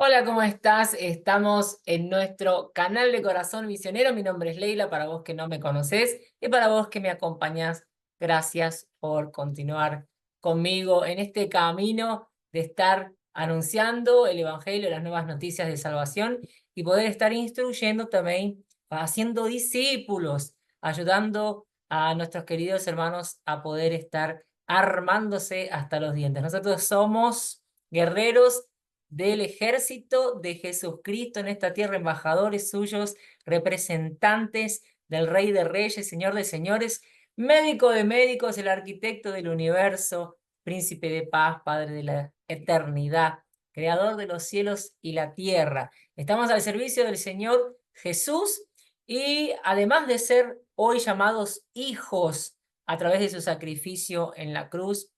Hola, ¿cómo estás? Estamos en nuestro canal de Corazón Misionero. Mi nombre es Leila, para vos que no me conocés, y para vos que me acompañás, gracias por continuar conmigo en este camino de estar anunciando el Evangelio, las nuevas noticias de salvación y poder estar instruyendo también, haciendo discípulos, ayudando a nuestros queridos hermanos a poder estar armándose hasta los dientes. Nosotros somos guerreros del ejército de Jesucristo en esta tierra, embajadores suyos, representantes del Rey de Reyes, Señor de Señores, médico de médicos, el arquitecto del universo, príncipe de paz, Padre de la eternidad, creador de los cielos y la tierra. Estamos al servicio del Señor Jesús y además de ser hoy llamados hijos a través de su sacrificio en la cruz,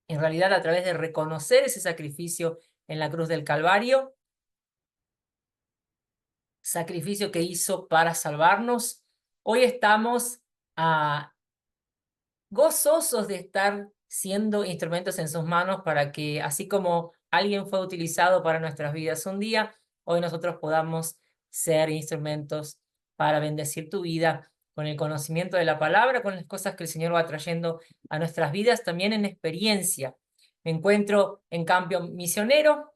en realidad a través de reconocer ese sacrificio en la cruz del Calvario, sacrificio que hizo para salvarnos. Hoy estamos gozosos de estar siendo instrumentos en sus manos para que, así como alguien fue utilizado para nuestras vidas un día, hoy nosotros podamos ser instrumentos para bendecir tu vida con el conocimiento de la palabra, con las cosas que el Señor va trayendo a nuestras vidas, también en experiencia. Me encuentro en campo misionero.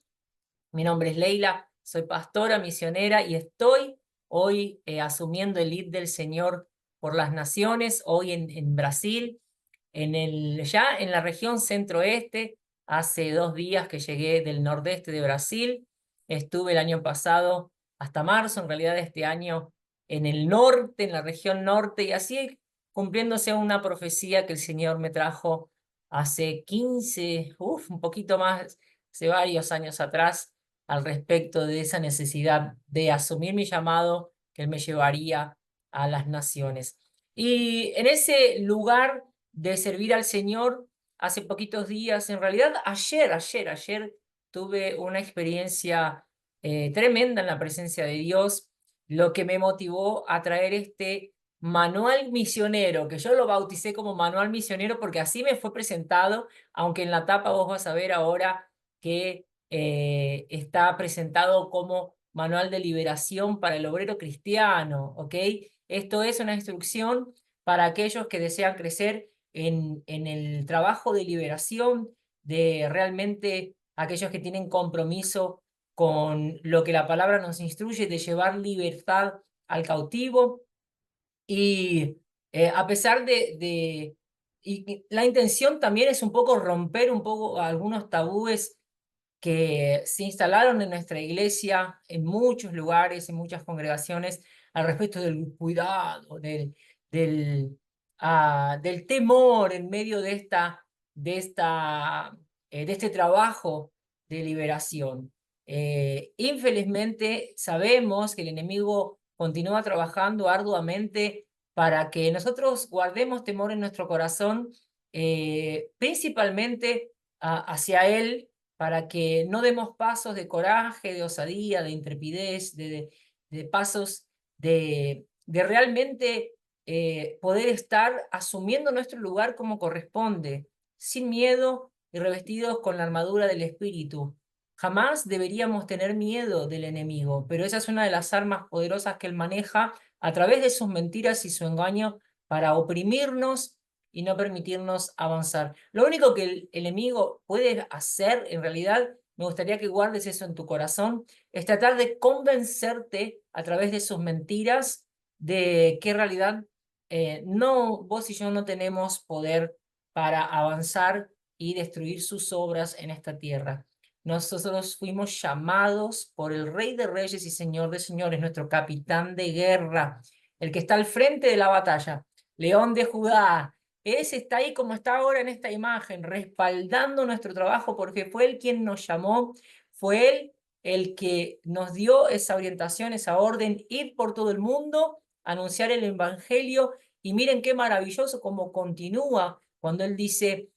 Mi nombre es Leila, soy pastora misionera y estoy hoy asumiendo el lead del Señor por las naciones, hoy en Brasil, ya en la región centro-este. Hace 2 días que llegué del nordeste de Brasil, estuve el año pasado hasta marzo, en realidad este año en el norte, en la región norte, y así cumpliéndose una profecía que el Señor me trajo hace 15, un poquito más, hace varios años atrás, al respecto de esa necesidad de asumir mi llamado que Él me llevaría a las naciones. Y en ese lugar de servir al Señor, hace poquitos días, en realidad ayer tuve una experiencia tremenda en la presencia de Dios, lo que me motivó a traer este manual misionero, que yo lo bauticé como manual misionero porque así me fue presentado, aunque en la tapa vos vas a ver ahora que está presentado como manual de liberación para el obrero cristiano, ¿ok? Esto es una instrucción para aquellos que desean crecer en el trabajo de liberación, de realmente aquellos que tienen compromiso con lo que la palabra nos instruye, de llevar libertad al cautivo. Y a pesar y la intención también es un poco romper un poco algunos tabúes que se instalaron en nuestra iglesia, en muchos lugares, en muchas congregaciones, al respecto del cuidado, del temor en medio de este trabajo de liberación. Infelizmente, sabemos que el enemigo continúa trabajando arduamente para que nosotros guardemos temor en nuestro corazón, principalmente hacia él, para que no demos pasos de coraje, de osadía, de intrepidez, de pasos de realmente poder estar asumiendo nuestro lugar como corresponde, sin miedo y revestidos con la armadura del Espíritu. Jamás deberíamos tener miedo del enemigo, pero esa es una de las armas poderosas que él maneja a través de sus mentiras y su engaño para oprimirnos y no permitirnos avanzar. Lo único que el enemigo puede hacer, en realidad, me gustaría que guardes eso en tu corazón, es tratar de convencerte a través de sus mentiras de que en realidad no, vos y yo no tenemos poder para avanzar y destruir sus obras en esta tierra. Nosotros fuimos llamados por el Rey de Reyes y Señor de Señores, nuestro capitán de guerra, el que está al frente de la batalla, León de Judá. Ese está ahí como está ahora en esta imagen, respaldando nuestro trabajo porque fue él quien nos llamó, fue él el que nos dio esa orientación, esa orden, ir por todo el mundo, anunciar el evangelio. Y miren qué maravilloso como continúa cuando él dice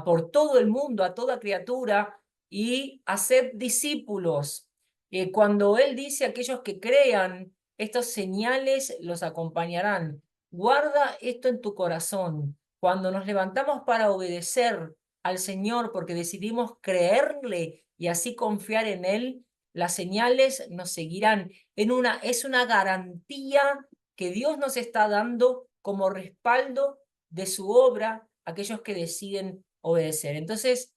por todo el mundo, a toda criatura, y hacer discípulos. Cuando él dice aquellos que crean, estos señales los acompañarán. Guarda esto en tu corazón. Cuando nos levantamos para obedecer al Señor porque decidimos creerle y así confiar en Él, las señales nos seguirán. Es una garantía que Dios nos está dando como respaldo de su obra a aquellos que deciden obedecer. Entonces,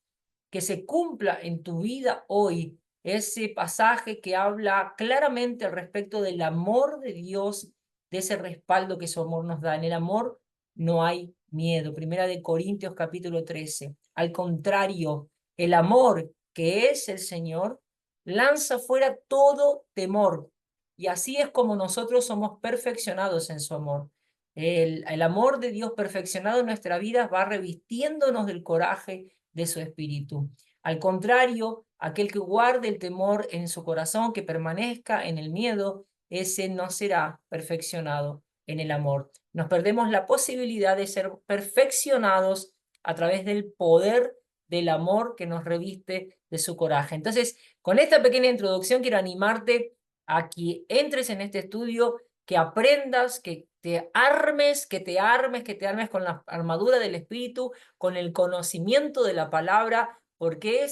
que se cumpla en tu vida hoy ese pasaje que habla claramente al respecto del amor de Dios, de ese respaldo que su amor nos da. En el amor no hay miedo. Primera de Corintios capítulo 13. Al contrario, el amor que es el Señor lanza fuera todo temor. Y así es como nosotros somos perfeccionados en su amor. El amor de Dios perfeccionado en nuestra vida va revistiéndonos del coraje de su espíritu. Al contrario, aquel que guarde el temor en su corazón, que permanezca en el miedo, ese no será perfeccionado en el amor. Nos perdemos la posibilidad de ser perfeccionados a través del poder del amor que nos reviste de su coraje. Entonces, con esta pequeña introducción quiero animarte a que entres en este estudio, que aprendas, que te armes, que te armes con la armadura del Espíritu, con el conocimiento de la palabra, porque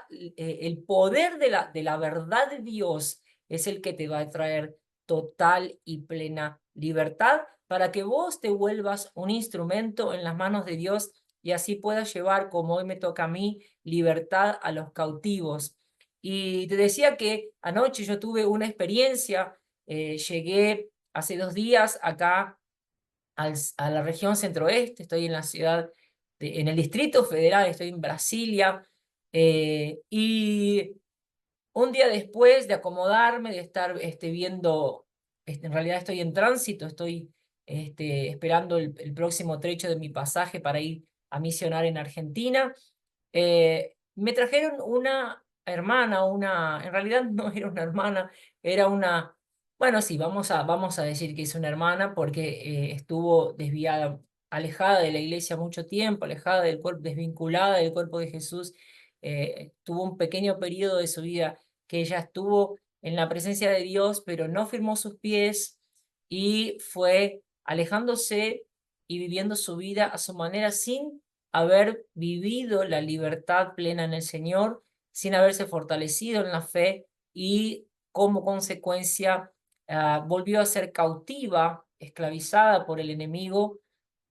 el poder de la verdad de Dios es el que te va a traer total y plena libertad para que vos te vuelvas un instrumento en las manos de Dios y así puedas llevar, como hoy me toca a mí, libertad a los cautivos. Y te decía que anoche yo tuve una experiencia, llegué hace 2 días acá a la región centro-oeste, estoy en la ciudad, en el Distrito Federal, estoy en Brasilia, y un día después de acomodarme, de estar viendo, en realidad estoy en tránsito, estoy esperando el próximo trecho de mi pasaje para ir a misionar en Argentina. Me trajeron una hermana, en realidad no era una hermana, era bueno, sí, vamos a decir que es una hermana porque estuvo desviada, alejada de la iglesia mucho tiempo, alejada del cuerpo, desvinculada del cuerpo de Jesús. Tuvo un pequeño periodo de su vida que ella estuvo en la presencia de Dios, pero no firmó sus pies y fue alejándose y viviendo su vida a su manera sin haber vivido la libertad plena en el Señor, sin haberse fortalecido en la fe y como consecuencia volvió a ser cautiva, esclavizada por el enemigo,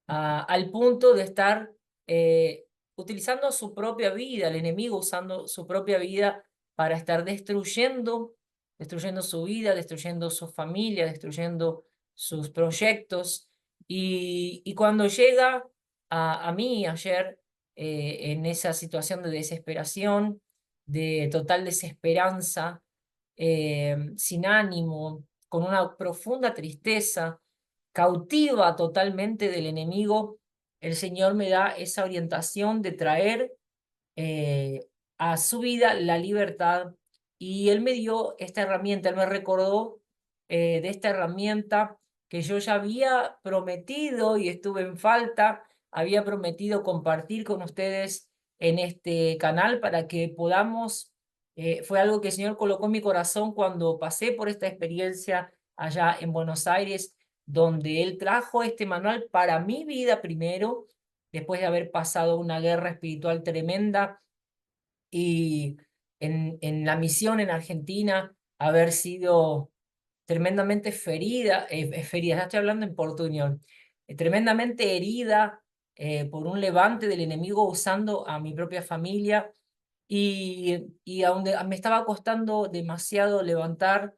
al punto de estar eh, utilizando su propia vida, el enemigo usando su propia vida para estar destruyendo su vida, destruyendo su familia, destruyendo sus proyectos. Y cuando llega a mí ayer, en esa situación de desesperación, de total desesperanza, sin ánimo, con una profunda tristeza, cautiva totalmente del enemigo, el Señor me da esa orientación de traer a su vida la libertad y Él me dio esta herramienta, Él me recordó de esta herramienta que yo ya había prometido y estuve en falta, había prometido compartir con ustedes en este canal para que podamos, fue algo que el Señor colocó en mi corazón cuando pasé por esta experiencia allá en Buenos Aires, donde Él trajo este manual para mi vida primero, después de haber pasado una guerra espiritual tremenda y en la misión en Argentina haber sido tremendamente ferida, ya estoy hablando en portuñol, tremendamente herida por un levante del enemigo usando a mi propia familia y a donde me estaba costando demasiado levantar,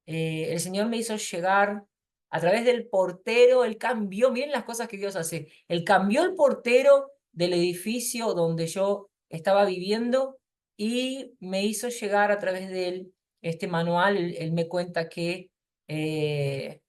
el Señor me hizo llegar a través del portero, Él cambió, miren las cosas que Dios hace, Él cambió el portero del edificio donde yo estaba viviendo y me hizo llegar a través de él este manual. Él me cuenta que eh,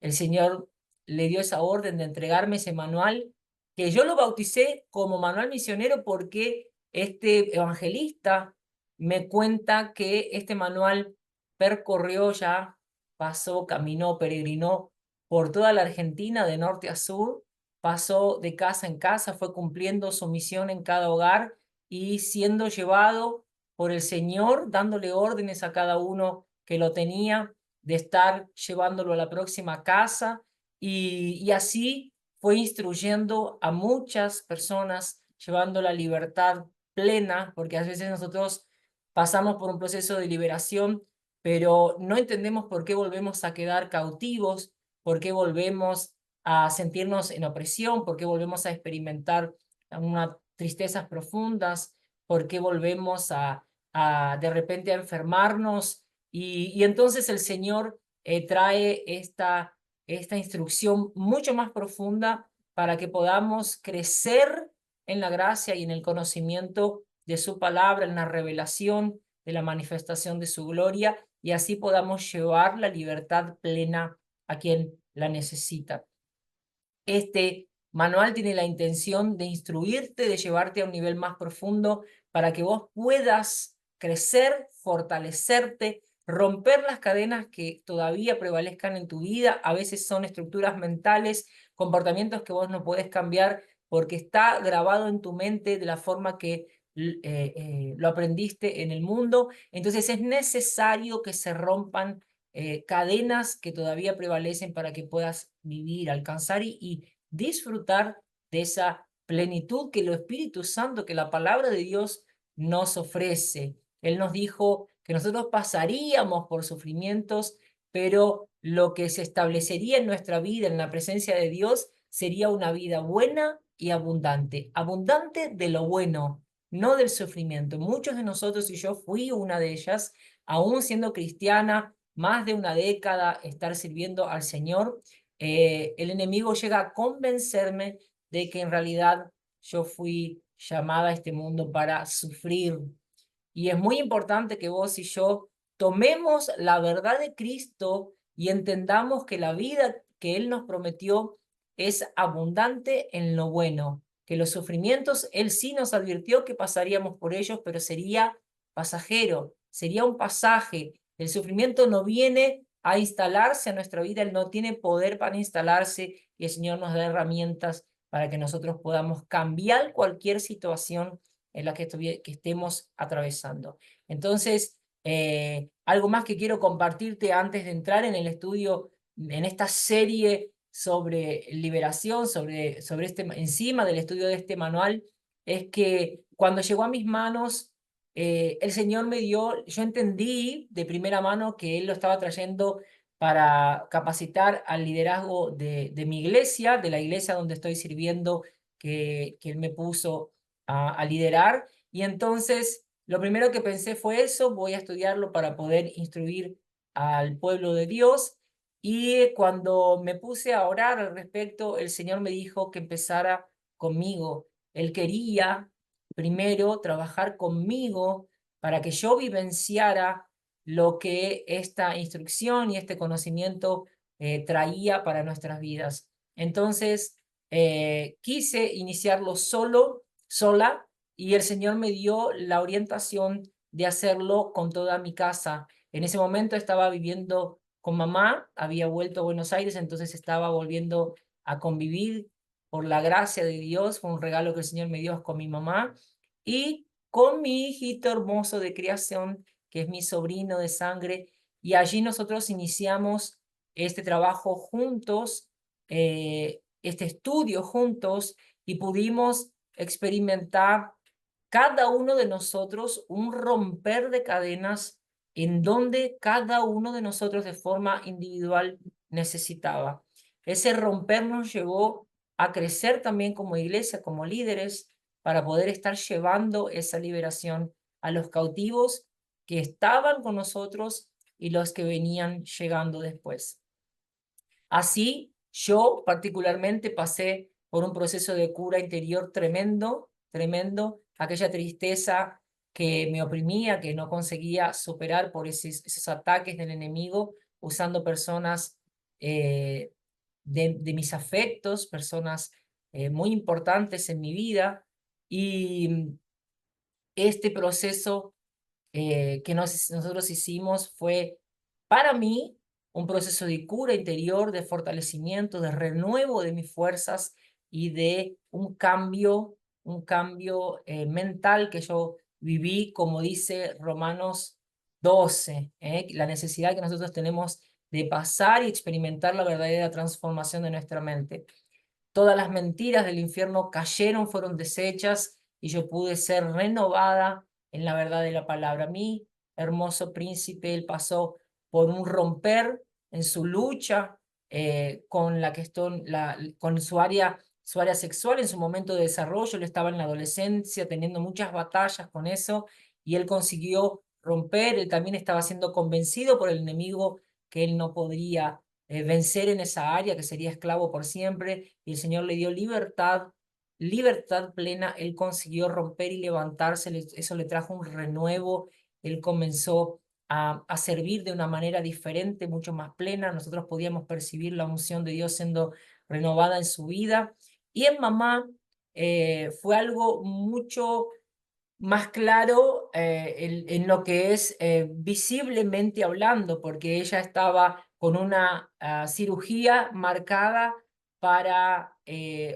el Señor le dio esa orden de entregarme ese manual, que yo lo bauticé como manual misionero porque este evangelista me cuenta que este manual percorrió ya, pasó, caminó, peregrinó por toda la Argentina de norte a sur, pasó de casa en casa, fue cumpliendo su misión en cada hogar y siendo llevado por el Señor, dándole órdenes a cada uno que lo tenía de estar llevándolo a la próxima casa y así fue instruyendo a muchas personas, llevando la libertad plena, porque a veces nosotros pasamos por un proceso de liberación, pero no entendemos por qué volvemos a quedar cautivos, por qué volvemos a sentirnos en opresión, por qué volvemos a experimentar unas tristezas profundas, por qué volvemos a de repente a enfermarnos. Y entonces el Señor trae esta instrucción mucho más profunda para que podamos crecer en la gracia y en el conocimiento de su palabra, en la revelación de la manifestación de su gloria, y así podamos llevar la libertad plena a quien la necesita. Este manual tiene la intención de instruirte, de llevarte a un nivel más profundo para que vos puedas crecer, fortalecerte, romper las cadenas que todavía prevalezcan en tu vida. A veces son estructuras mentales, comportamientos que vos no podés cambiar porque está grabado en tu mente de la forma que lo aprendiste en el mundo. Entonces es necesario que se rompan cadenas que todavía prevalecen para que puedas vivir, alcanzar y disfrutar de esa plenitud que el Espíritu Santo, que la palabra de Dios nos ofrece. Él nos dijo que nosotros pasaríamos por sufrimientos, pero lo que se establecería en nuestra vida, en la presencia de Dios, sería una vida buena y abundante. Abundante de lo bueno, no del sufrimiento. Muchos de nosotros, y yo fui una de ellas, aún siendo cristiana, más de una década, estar sirviendo al Señor, el enemigo llega a convencerme de que en realidad yo fui llamada a este mundo para sufrir. Y es muy importante que vos y yo tomemos la verdad de Cristo y entendamos que la vida que Él nos prometió es abundante en lo bueno, que los sufrimientos, Él sí nos advirtió que pasaríamos por ellos, pero sería pasajero, sería un pasaje. El sufrimiento no viene a instalarse a nuestra vida, Él no tiene poder para instalarse y el Señor nos da herramientas para que nosotros podamos cambiar cualquier situación en la que estemos atravesando. Entonces, algo más que quiero compartirte antes de entrar en el estudio, en esta serie sobre liberación, encima del estudio de este manual, es que cuando llegó a mis manos, el Señor me dio, yo entendí de primera mano que Él lo estaba trayendo para capacitar al liderazgo de mi iglesia, de la iglesia donde estoy sirviendo, que Él me puso a liderar. Y entonces lo primero que pensé fue eso, voy a estudiarlo para poder instruir al pueblo de Dios. Y cuando me puse a orar al respecto, el Señor me dijo que empezara conmigo. Él quería primero trabajar conmigo para que yo vivenciara lo que esta instrucción y este conocimiento traía para nuestras vidas. Entonces, quise iniciarlo sola, y el Señor me dio la orientación de hacerlo con toda mi casa. En ese momento estaba viviendo con mamá, había vuelto a Buenos Aires, entonces estaba volviendo a convivir por la gracia de Dios, fue un regalo que el Señor me dio con mi mamá, y con mi hijito hermoso de creación, que es mi sobrino de sangre, y allí nosotros iniciamos este trabajo juntos, este estudio juntos, y pudimos experimentar cada uno de nosotros un romper de cadenas en donde cada uno de nosotros de forma individual necesitaba. Ese romper nos llevó a crecer también como iglesia, como líderes, para poder estar llevando esa liberación a los cautivos que estaban con nosotros y los que venían llegando después. Así, yo particularmente pasé por un proceso de cura interior tremendo, tremendo, aquella tristeza que me oprimía, que no conseguía superar por esos ataques del enemigo, usando personas de mis afectos, personas muy importantes en mi vida. Y este proceso que nosotros hicimos fue para mí un proceso de cura interior, de fortalecimiento, de renuevo de mis fuerzas y de un cambio mental que yo viví, como dice Romanos 12, la necesidad que nosotros tenemos de pasar y experimentar la verdadera transformación de nuestra mente. Todas las mentiras del infierno cayeron, fueron deshechas, y yo pude ser renovada en la verdad de la palabra. Mi hermoso príncipe, él pasó por un romper en su lucha con la cuestión, con su área sexual en su momento de desarrollo. Él estaba en la adolescencia teniendo muchas batallas con eso y él consiguió romper. Él también estaba siendo convencido por el enemigo que él no podría vencer en esa área, que sería esclavo por siempre, y el Señor le dio libertad, libertad plena. Él consiguió romper y levantarse, eso le trajo un renuevo. Él comenzó a servir de una manera diferente, mucho más plena. Nosotros podíamos percibir la unción de Dios siendo renovada en su vida. Y en mamá fue algo mucho más claro en lo que es visiblemente hablando, porque ella estaba con una cirugía marcada para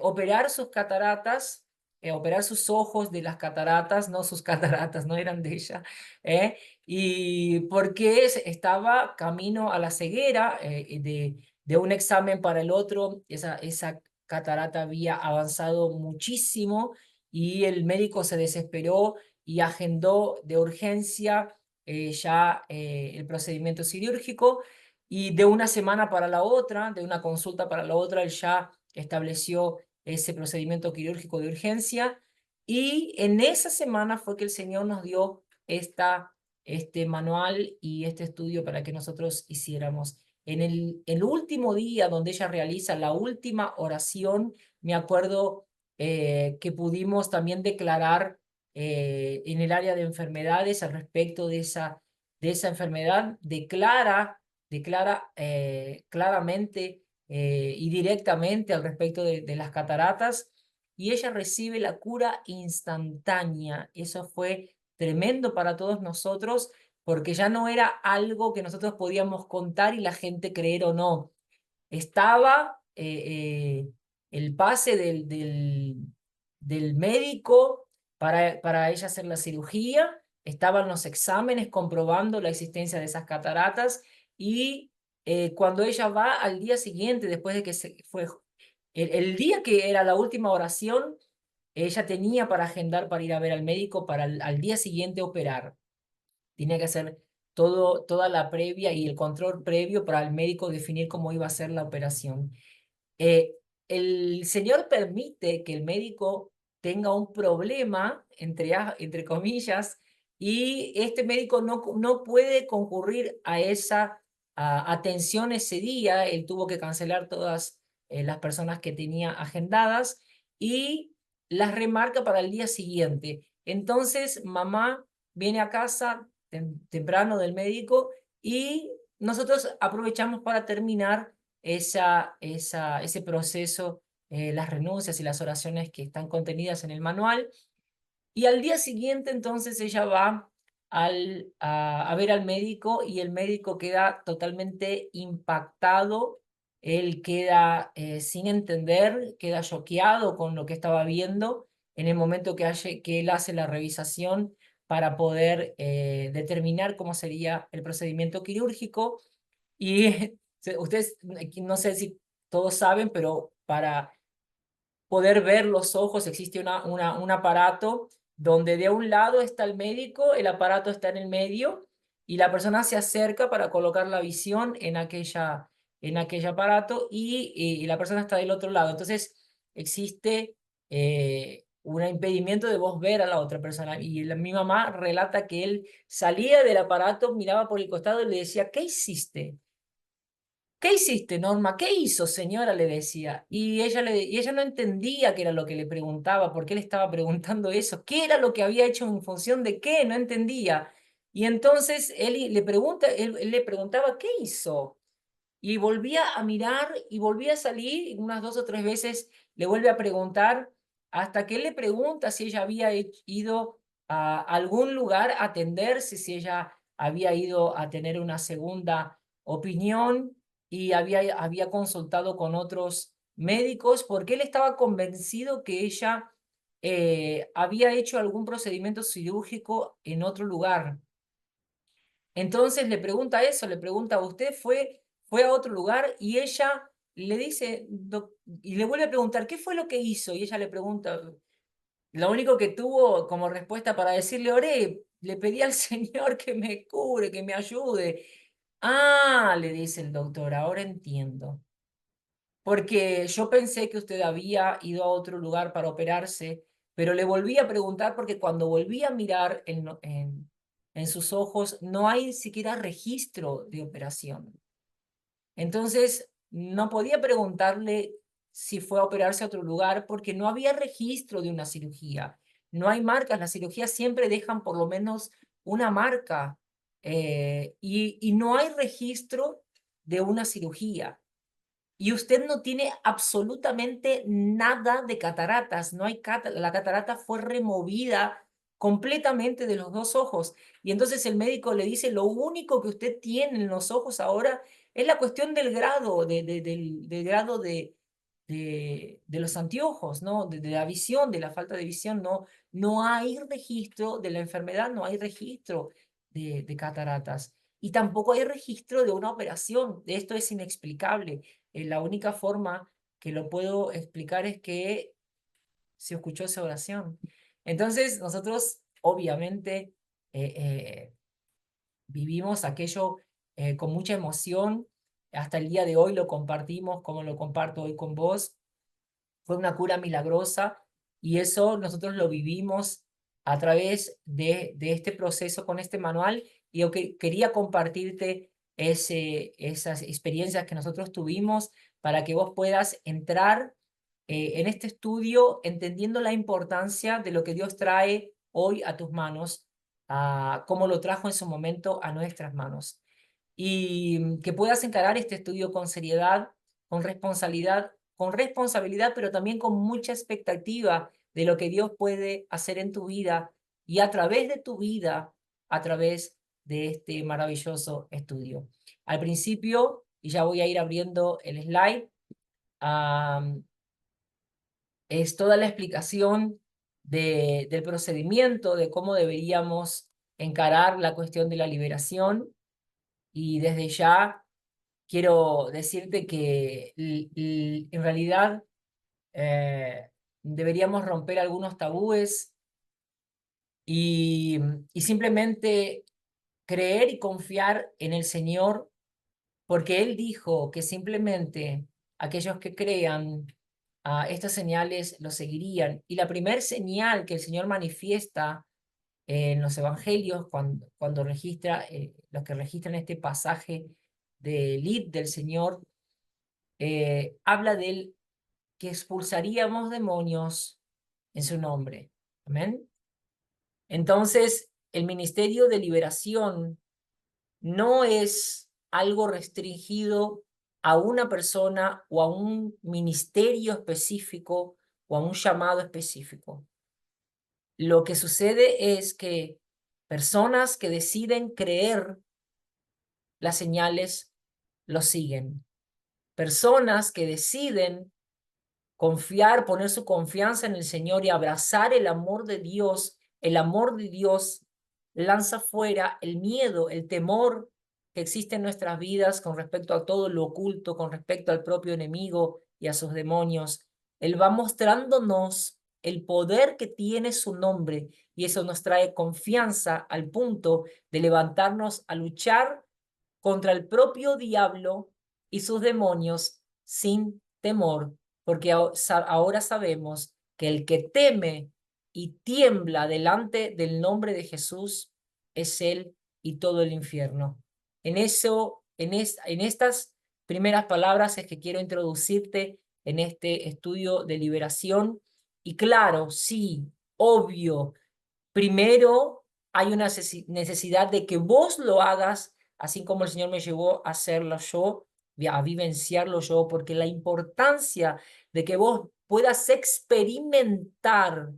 operar sus cataratas, operar sus ojos de las cataratas, no sus cataratas, no eran de ella, y porque estaba camino a la ceguera de un examen para el otro. Esa catarata había avanzado muchísimo y el médico se desesperó y agendó de urgencia ya el procedimiento quirúrgico, y de una semana para la otra, de una consulta para la otra, él ya estableció ese procedimiento quirúrgico de urgencia, y en esa semana fue que el Señor nos dio este manual y este estudio para que nosotros hiciéramos. En el último día donde ella realiza la última oración, me acuerdo que pudimos también declarar en el área de enfermedades al respecto de esa enfermedad. Declara claramente y directamente al respecto de las cataratas, y ella recibe la cura instantánea. Eso fue tremendo para todos nosotros, porque ya no era algo que nosotros podíamos contar y la gente creer o no. Estaba el pase del médico para ella hacer la cirugía, estaban los exámenes comprobando la existencia de esas cataratas, y cuando ella va al día siguiente, después de que se fue, el día que era la última oración, ella tenía para agendar para ir a ver al médico para al día siguiente operar. Tenía que hacer toda la previa y el control previo para el médico definir cómo iba a ser la operación. Eh, el Señor permite que el médico tenga un problema, entre comillas, y este médico no puede concurrir a esa atención ese día. Él tuvo que cancelar todas las personas que tenía agendadas y las remarca para el día siguiente. Entonces, mamá viene a casa temprano del médico y nosotros aprovechamos para terminar ese proceso, las renuncias y las oraciones que están contenidas en el manual. Y al día siguiente, entonces, ella va a ver al médico, y el médico queda totalmente impactado. Él queda sin entender, queda choqueado con lo que estaba viendo en el momento que él hace la revisación para poder determinar cómo sería el procedimiento quirúrgico. Y ustedes, no sé si todos saben, pero para poder ver los ojos existe un aparato donde de un lado está el médico, el aparato está en el medio, y la persona se acerca para colocar la visión en aquel aparato, y la persona está del otro lado. Entonces existe un impedimento de vos ver a la otra persona. Y mi mamá relata que él salía del aparato, miraba por el costado y le decía: ¿qué hiciste? ¿Qué hiciste, Norma? ¿Qué hizo, señora? Le decía. Y ella no entendía qué era lo que le preguntaba, por qué le estaba preguntando eso, qué era lo que había hecho en función de qué, no entendía. Y entonces él le preguntaba: ¿qué hizo? Y volvía a mirar y volvía a salir, y unas 2 o 3 veces le vuelve a preguntar, hasta que él le pregunta si ella había ido a algún lugar a atenderse, si ella había ido a tener una segunda opinión y había consultado con otros médicos, porque él estaba convencido que ella había hecho algún procedimiento quirúrgico en otro lugar. Entonces le pregunta eso, le pregunta: ¿usted fue a otro lugar? Y ella le dice, y le vuelve a preguntar: ¿qué fue lo que hizo? Y ella le pregunta, lo único que tuvo como respuesta para decirle: oré, le pedí al Señor que me cure, que me ayude. Ah, le dice el doctor, ahora entiendo. Porque yo pensé que usted había ido a otro lugar para operarse, pero le volví a preguntar porque cuando volví a mirar en sus ojos no hay siquiera registro de operación. Entonces, no podía preguntarle si fue a operarse a otro lugar porque no había registro de una cirugía. No hay marcas, las cirugías siempre dejan por lo menos una marca y no hay registro de una cirugía. Y usted no tiene absolutamente nada de cataratas, no hay la catarata fue removida completamente de los dos ojos. Y entonces el médico le dice, lo único que usted tiene en los ojos ahora es la cuestión del grado, del grado de los anteojos, ¿no? De la visión, de la falta de visión, no, no hay registro de la enfermedad, no hay registro de cataratas. Y tampoco hay registro de una operación. Esto es inexplicable. La única forma que lo puedo explicar es que se escuchó esa oración. Entonces, nosotros obviamente vivimos aquello con mucha emoción. Hasta el día de hoy lo compartimos, como lo comparto hoy con vos. Fue una cura milagrosa y eso nosotros lo vivimos a través de este proceso con este manual y yo quería compartirte esas experiencias que nosotros tuvimos para que vos puedas entrar en este estudio entendiendo la importancia de lo que Dios trae hoy a tus manos, como lo trajo en su momento a nuestras manos. Y que puedas encarar este estudio con seriedad, con responsabilidad, pero también con mucha expectativa de lo que Dios puede hacer en tu vida y a través de tu vida, a través de este maravilloso estudio. Al principio, y ya voy a ir abriendo el slide, es toda la explicación del procedimiento, de cómo deberíamos encarar la cuestión de la liberación. Y desde ya quiero decirte que en realidad eh, deberíamos romper algunos tabúes y, y simplemente creer y confiar en el Señor, porque Él dijo que simplemente aquellos que crean estas señales lo seguirían. Y la primer señal que el Señor manifiesta en los evangelios, cuando registra, los que registran este pasaje del id del Señor, habla del que expulsaríamos demonios en su nombre. Amén. Entonces, el ministerio de liberación no es algo restringido a una persona o a un ministerio específico o a un llamado específico. Lo que sucede es que personas que deciden creer las señales lo siguen. Personas que deciden confiar, poner su confianza en el Señor y abrazar el amor de Dios lanza fuera el miedo, el temor que existe en nuestras vidas con respecto a todo lo oculto, con respecto al propio enemigo y a sus demonios. Él va mostrándonos el poder que tiene su nombre y eso nos trae confianza al punto de levantarnos a luchar contra el propio diablo y sus demonios sin temor, porque ahora sabemos que el que teme y tiembla delante del nombre de Jesús es él y todo el infierno. En eso, en estas primeras palabras es que quiero introducirte en este estudio de liberación. Y claro, sí, obvio, primero hay una necesidad de que vos lo hagas, así como el Señor me llevó a hacerlo yo, a vivenciarlo yo, porque la importancia de que vos puedas experimentar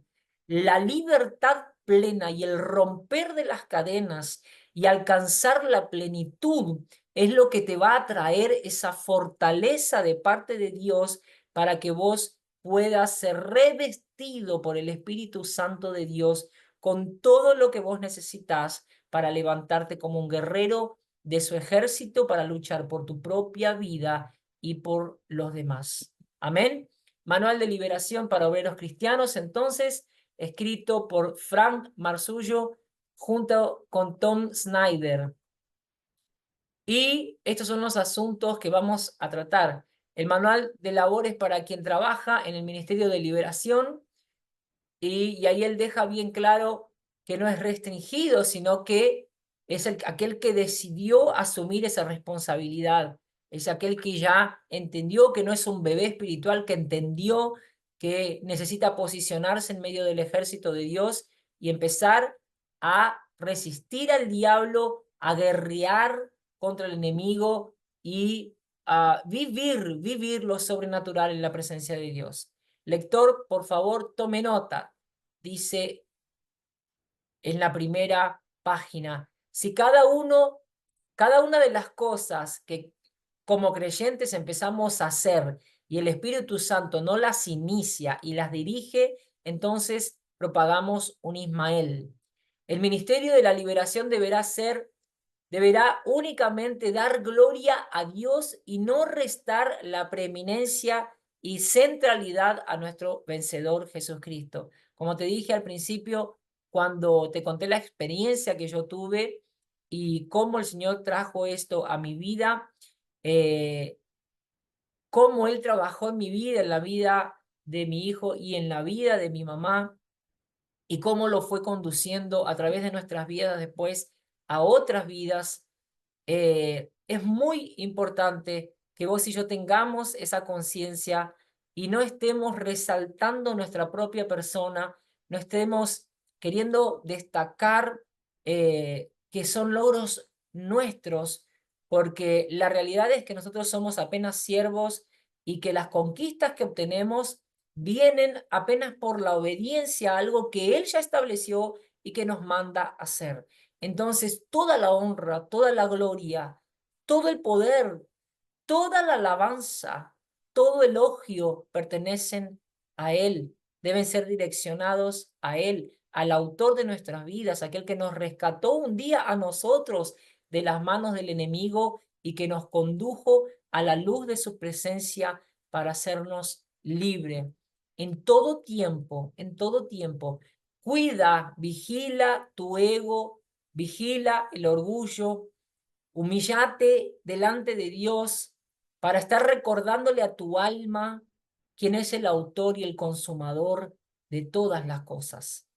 la libertad plena y el romper de las cadenas y alcanzar la plenitud es lo que te va a traer esa fortaleza de parte de Dios para que vos puedas ser revestido por el Espíritu Santo de Dios con todo lo que vos necesitas para levantarte como un guerrero de su ejército para luchar por tu propia vida y por los demás. Amén. Manual de liberación para obreros cristianos, entonces, escrito por Frank Marzullo junto con Tom Snyder. Y estos son los asuntos que vamos a tratar. El manual de labores para quien trabaja en el Ministerio de Liberación, y ahí él deja bien claro que no es restringido, sino que es aquel que decidió asumir esa responsabilidad. Es aquel que ya entendió que no es un bebé espiritual, que entendió que necesita posicionarse en medio del ejército de Dios y empezar a resistir al diablo, a guerrear contra el enemigo y a vivir lo sobrenatural en la presencia de Dios. Lector, por favor, tome nota. Dice en la primera página, si cada una de las cosas que como creyentes empezamos a hacer y el Espíritu Santo no las inicia y las dirige, entonces propagamos un Ismael. El ministerio de la liberación deberá únicamente dar gloria a Dios y no restar la preeminencia y centralidad a nuestro vencedor Jesucristo. Como te dije al principio, cuando te conté la experiencia que yo tuve y cómo el Señor trajo esto a mi vida, eh, cómo Él trabajó en mi vida, en la vida de mi hijo y en la vida de mi mamá, y cómo lo fue conduciendo a través de nuestras vidas después a otras vidas. Es muy importante que vos y yo tengamos esa conciencia y no estemos resaltando nuestra propia persona, no estemos queriendo destacar que son logros nuestros, porque la realidad es que nosotros somos apenas siervos y que las conquistas que obtenemos vienen apenas por la obediencia a algo que Él ya estableció y que nos manda a hacer. Entonces, toda la honra, toda la gloria, todo el poder, toda la alabanza, todo elogio pertenecen a Él. Deben ser direccionados a Él, al autor de nuestras vidas, aquel que nos rescató un día a nosotros de las manos del enemigo y que nos condujo a la luz de su presencia para hacernos libres. En todo tiempo, cuida, vigila tu ego, vigila el orgullo, humíllate delante de Dios para estar recordándole a tu alma quién es el autor y el consumador de todas las cosas.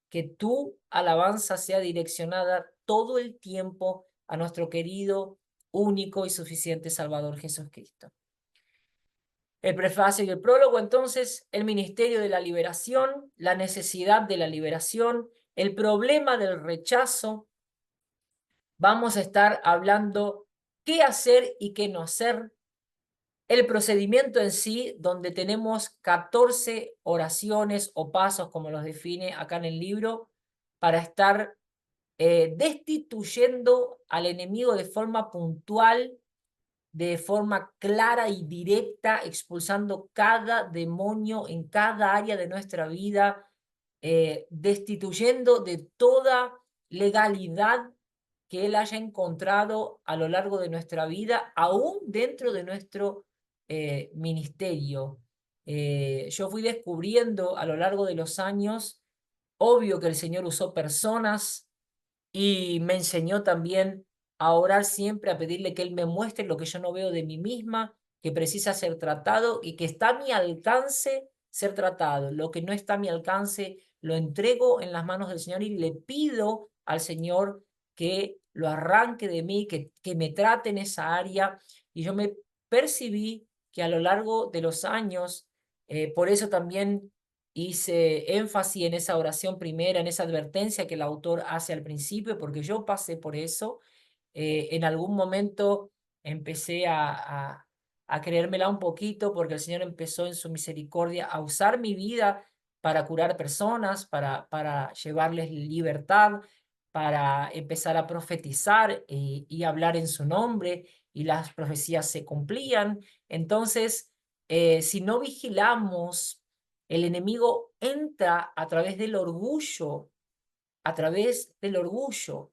Que tu alabanza sea direccionada todo el tiempo a nuestro querido, único y suficiente Salvador Jesucristo. El prefacio y el prólogo, entonces, el ministerio de la liberación, la necesidad de la liberación, el problema del rechazo. Vamos a estar hablando qué hacer y qué no hacer, el procedimiento en sí, donde tenemos 14 oraciones o pasos, como los define acá en el libro, para estar destituyendo al enemigo de forma puntual, de forma clara y directa, expulsando cada demonio en cada área de nuestra vida, destituyendo de toda legalidad que Él haya encontrado a lo largo de nuestra vida, aún dentro de nuestro ministerio. Yo fui descubriendo a lo largo de los años, obvio que el Señor usó personas y me enseñó también a orar siempre, a pedirle que Él me muestre lo que yo no veo de mí misma, que precisa ser tratado y que está a mi alcance ser tratado. Lo que no está a mi alcance lo entrego en las manos del Señor y le pido al Señor que lo arranque de mí, que me trate en esa área. Y yo me percibí que a lo largo de los años, por eso también hice énfasis en esa oración primera, en esa advertencia que el autor hace al principio, porque yo pasé por eso. En algún momento empecé a creérmela un poquito, porque el Señor empezó en su misericordia a usar mi vida para curar personas, para llevarles libertad, para empezar a profetizar y hablar en su nombre, y las profecías se cumplían. Entonces, si no vigilamos, el enemigo entra a través del orgullo, a través del orgullo.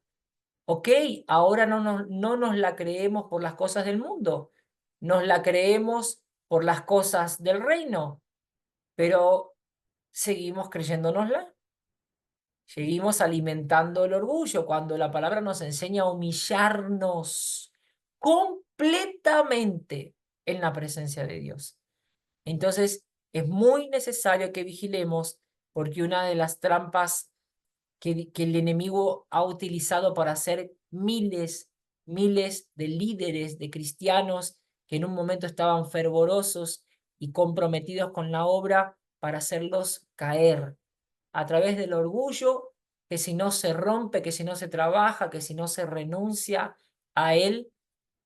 Ok, ahora no nos la creemos por las cosas del mundo, nos la creemos por las cosas del reino, pero seguimos creyéndonosla. Seguimos alimentando el orgullo cuando la palabra nos enseña a humillarnos completamente en la presencia de Dios. Entonces, es muy necesario que vigilemos porque una de las trampas que el enemigo ha utilizado para hacer miles de líderes, de cristianos que en un momento estaban fervorosos y comprometidos con la obra, para hacerlos caer a través del orgullo, que si no se rompe, que si no se trabaja, que si no se renuncia a él,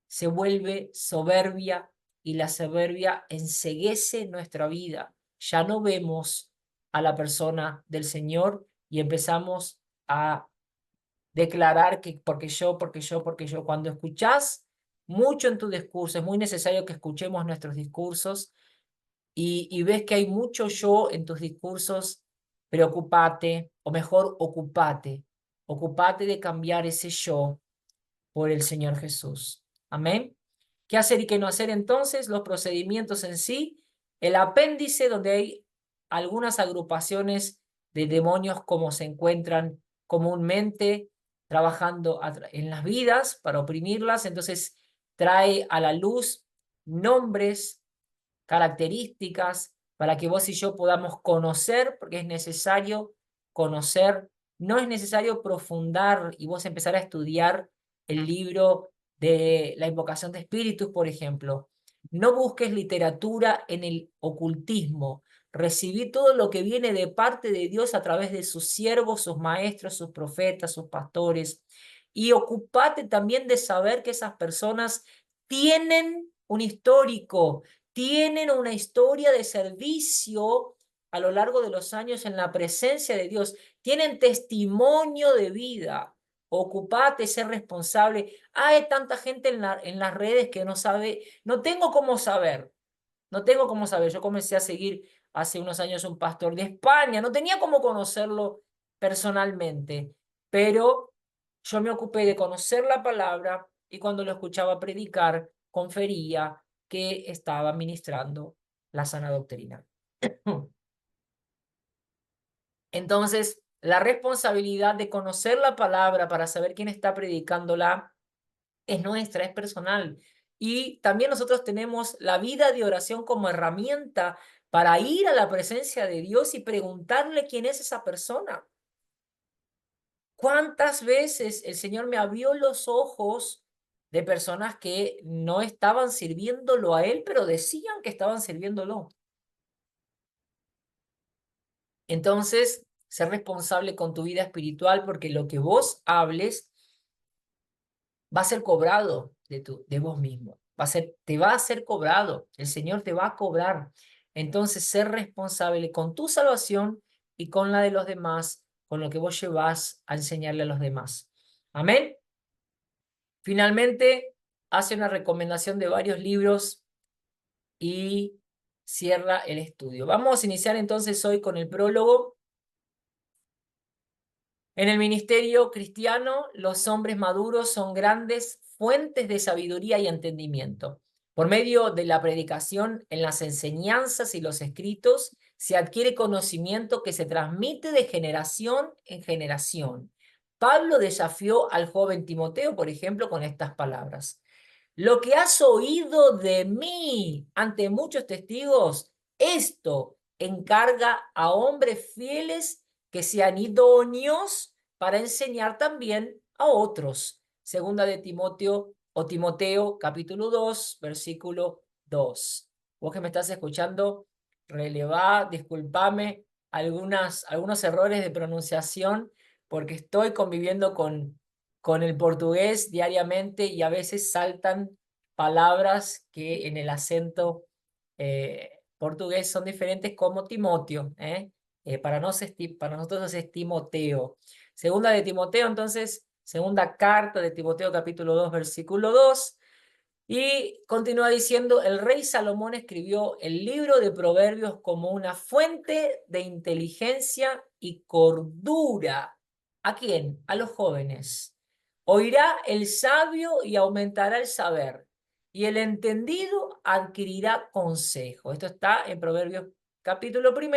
se vuelve soberbia y la soberbia enceguece nuestra vida. Ya no vemos a la persona del Señor y empezamos a declarar que porque yo, cuando escuchás mucho en tu discurso, es muy necesario que escuchemos nuestros discursos y ves que hay mucho yo en tus discursos, preocupate, o mejor, ocupate de cambiar ese yo por el Señor Jesús. Amén. ¿Qué hacer y qué no hacer entonces? Los procedimientos en sí, el apéndice donde hay algunas agrupaciones de demonios como se encuentran comúnmente trabajando en las vidas para oprimirlas, entonces trae a la luz nombres, características para que vos y yo podamos conocer, porque es necesario conocer, no es necesario profundar y vos empezar a estudiar el libro de la invocación de espíritus, por ejemplo. No busques literatura en el ocultismo. Recibí todo lo que viene de parte de Dios a través de sus siervos, sus maestros, sus profetas, sus pastores. Y ocupate también de saber que esas personas tienen un histórico, tienen una historia de servicio a lo largo de los años en la presencia de Dios, tienen testimonio de vida. Ocupate, ser responsable. Hay tanta gente en las redes que no sabe, no tengo cómo saber, no tengo cómo saber. Yo comencé a seguir hace unos años un pastor de España, no tenía cómo conocerlo personalmente, pero yo me ocupé de conocer la palabra y cuando lo escuchaba predicar, confería que estaba ministrando la sana doctrina. Entonces, la responsabilidad de conocer la palabra para saber quién está predicándola es nuestra, es personal. Y también nosotros tenemos la vida de oración como herramienta para ir a la presencia de Dios y preguntarle quién es esa persona. ¿Cuántas veces el Señor me abrió los ojos de personas que no estaban sirviéndolo a Él, pero decían que estaban sirviéndolo? Entonces, ser responsable con tu vida espiritual porque lo que vos hables va a ser cobrado de vos mismo. Te va a ser cobrado. El Señor te va a cobrar. Entonces, ser responsable con tu salvación y con la de los demás, con lo que vos llevas a enseñarle a los demás. Amén. Finalmente, hace una recomendación de varios libros y cierra el estudio. Vamos a iniciar entonces hoy con el prólogo. En el ministerio cristiano, los hombres maduros son grandes fuentes de sabiduría y entendimiento. Por medio de la predicación, en las enseñanzas y los escritos, se adquiere conocimiento que se transmite de generación en generación. Pablo desafió al joven Timoteo, por ejemplo, con estas palabras: lo que has oído de mí ante muchos testigos, esto encarga a hombres fieles que sean idóneos para enseñar también a otros. Segunda de Timoteo o Timoteo, capítulo 2, versículo 2. Vos que me estás escuchando, relevá, disculpame algunos errores de pronunciación porque estoy conviviendo con el portugués diariamente y a veces saltan palabras que en el acento portugués son diferentes, como Timoteo. Para nosotros es Timoteo. Segunda de Timoteo, entonces, segunda carta de Timoteo, capítulo 2, versículo 2. Y continúa diciendo: el rey Salomón escribió el libro de Proverbios como una fuente de inteligencia y cordura. ¿A quién? A los jóvenes. Oirá el sabio y aumentará el saber, y el entendido adquirirá consejo. Esto está en Proverbios capítulo 1,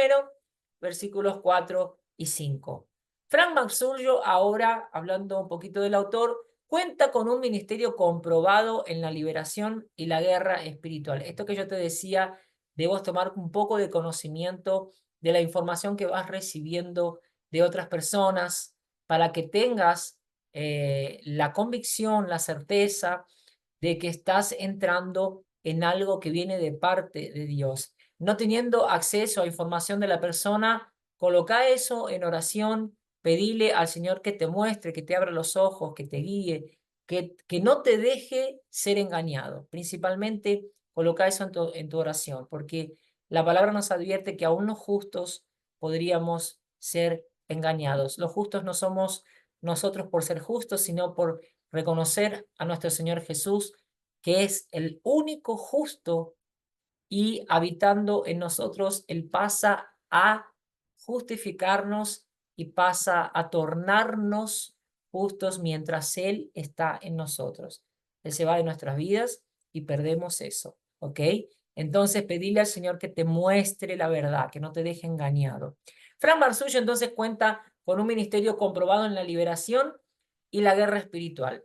versículos 4 y 5. Frank Maxullio, ahora hablando un poquito del autor, cuenta con un ministerio comprobado en la liberación y la guerra espiritual. Esto que yo te decía, debes tomar un poco de conocimiento de la información que vas recibiendo de otras personas para que tengas la convicción, la certeza de que estás entrando en algo que viene de parte de Dios. No teniendo acceso a información de la persona, coloca eso en oración, pedile al Señor que te muestre, que te abra los ojos, que te guíe, que no te deje ser engañado. Principalmente, coloca eso en tu oración, porque la palabra nos advierte que aún los justos podríamos ser engañados. Los justos no somos nosotros por ser justos, sino por reconocer a nuestro Señor Jesús, que es el único justo, y habitando en nosotros, Él pasa a justificarnos y pasa a tornarnos justos mientras Él está en nosotros. Él se va de nuestras vidas y perdemos eso, ¿ok? Entonces, pedirle al Señor que te muestre la verdad, que no te deje engañado. Fran Barzullo entonces cuenta con un ministerio comprobado en la liberación y la guerra espiritual.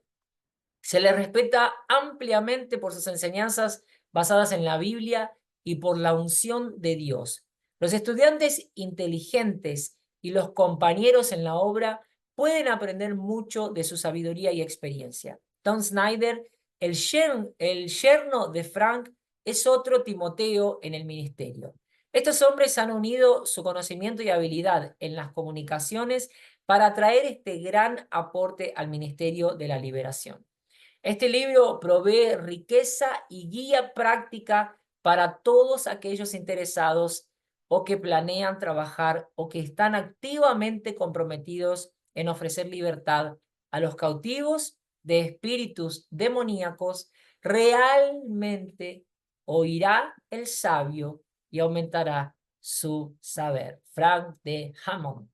Se le respeta ampliamente por sus enseñanzas basadas en la Biblia y por la unción de Dios. Los estudiantes inteligentes y los compañeros en la obra pueden aprender mucho de su sabiduría y experiencia. Tom Snyder, el yerno de Frank, es otro Timoteo en el ministerio. Estos hombres han unido su conocimiento y habilidad en las comunicaciones para traer este gran aporte al ministerio de la liberación. Este libro provee riqueza y guía práctica para todos aquellos interesados o que planean trabajar o que están activamente comprometidos en ofrecer libertad a los cautivos de espíritus demoníacos. Realmente oirá el sabio y aumentará su saber. Frank de Hammond.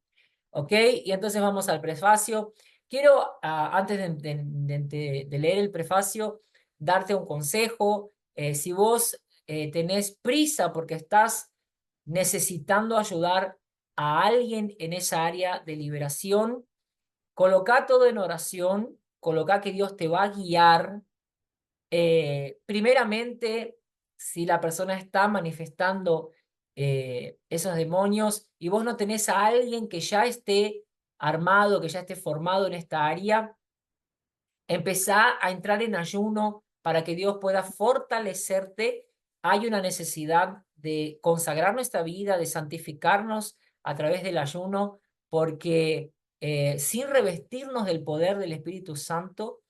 ¿Ok? Y entonces vamos al prefacio. Quiero, antes de leer el prefacio, darte un consejo. Si vos tenés prisa porque estás necesitando ayudar a alguien en esa área de liberación, coloca todo en oración, coloca que Dios te va a guiar. Primeramente, si la persona está manifestando esos demonios y vos no tenés a alguien que ya esté armado, que ya esté formado en esta área, empezá a entrar en ayuno para que Dios pueda fortalecerte. Hay una necesidad de consagrar nuestra vida, de santificarnos a través del ayuno, porque sin revestirnos del poder del Espíritu Santo,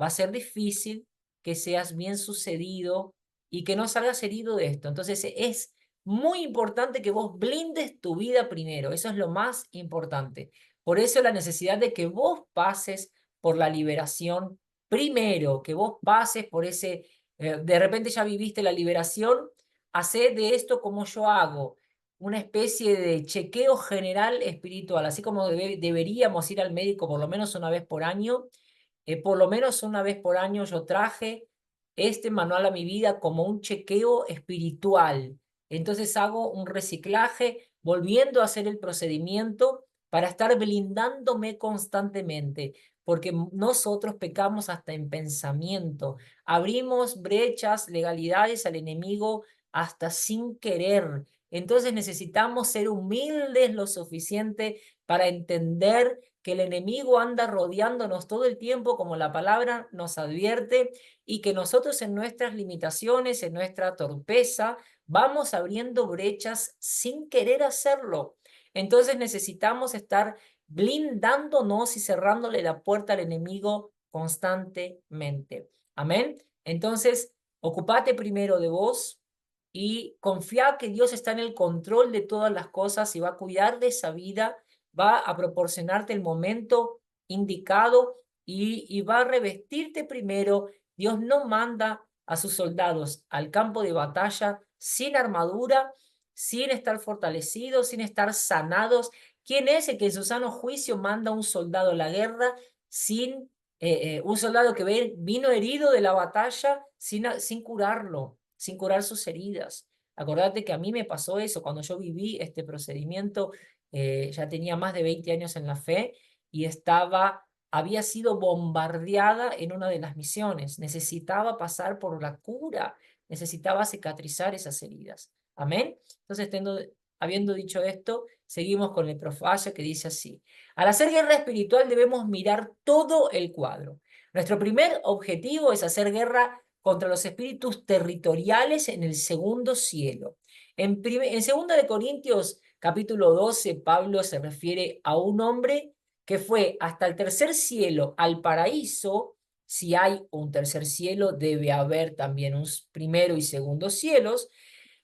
va a ser difícil que seas bien sucedido y que no salgas herido de esto. Entonces es muy importante que vos blindes tu vida primero. Eso es lo más importante. Por eso la necesidad de que vos pases por la liberación primero, que vos pases por ese, de repente ya viviste la liberación, hacé de esto como yo hago, una especie de chequeo general espiritual, así como deberíamos ir al médico por lo menos una vez por año. Por lo menos una vez por año yo traje este manual a mi vida como un chequeo espiritual. Entonces hago un reciclaje, volviendo a hacer el procedimiento para estar blindándome constantemente, porque nosotros pecamos hasta en pensamiento, abrimos brechas, legalidades al enemigo hasta sin querer. Entonces necesitamos ser humildes lo suficiente para entender que el enemigo anda rodeándonos todo el tiempo, como la palabra nos advierte, y que nosotros en nuestras limitaciones, en nuestra torpeza, vamos abriendo brechas sin querer hacerlo. Entonces necesitamos estar blindándonos y cerrándole la puerta al enemigo constantemente. Amén. Entonces, ocupate primero de vos y confía que Dios está en el control de todas las cosas y va a cuidar de esa vida, va a proporcionarte el momento indicado y va a revestirte primero. Dios no manda a sus soldados al campo de batalla sin armadura, sin estar fortalecidos, sin estar sanados. ¿Quién es el que en su sano juicio manda a un soldado a la guerra sin un soldado que vino herido de la batalla sin curarlo, sin curar sus heridas? Acordate que a mí me pasó eso cuando yo viví este procedimiento. ya tenía más de 20 años en la fe y había sido bombardeada en una de las misiones. Necesitaba pasar por la cura, necesitaba cicatrizar esas heridas. Amén. Entonces, habiendo dicho esto, seguimos con el profacio que dice así: al hacer guerra espiritual debemos mirar todo el cuadro. Nuestro primer objetivo es hacer guerra contra los espíritus territoriales en el segundo cielo. En 2 de Corintios capítulo 12, Pablo se refiere a un hombre que fue hasta el tercer cielo, al paraíso. Si hay un tercer cielo, debe haber también un primero y segundo cielos.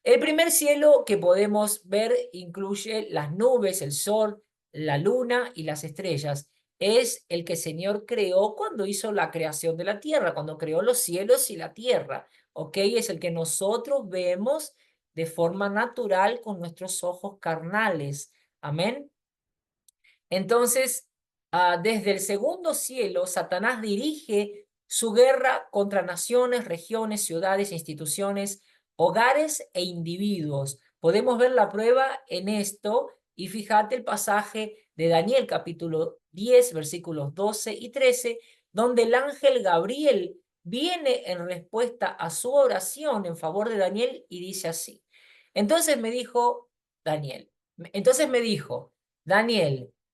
El primer cielo que podemos ver incluye las nubes, el sol, la luna y las estrellas. Es el que el Señor creó cuando hizo la creación de la tierra, cuando creó los cielos y la tierra. ¿Ok? Es el que nosotros vemos de forma natural con nuestros ojos carnales. Amén. Entonces, desde el segundo cielo, Satanás dirige su guerra contra naciones, regiones, ciudades, instituciones, hogares e individuos. Podemos ver la prueba en esto y fíjate el pasaje de Daniel capítulo 10, versículos 12 y 13, donde el ángel Gabriel viene en respuesta a su oración en favor de Daniel y dice así. Entonces me dijo Daniel,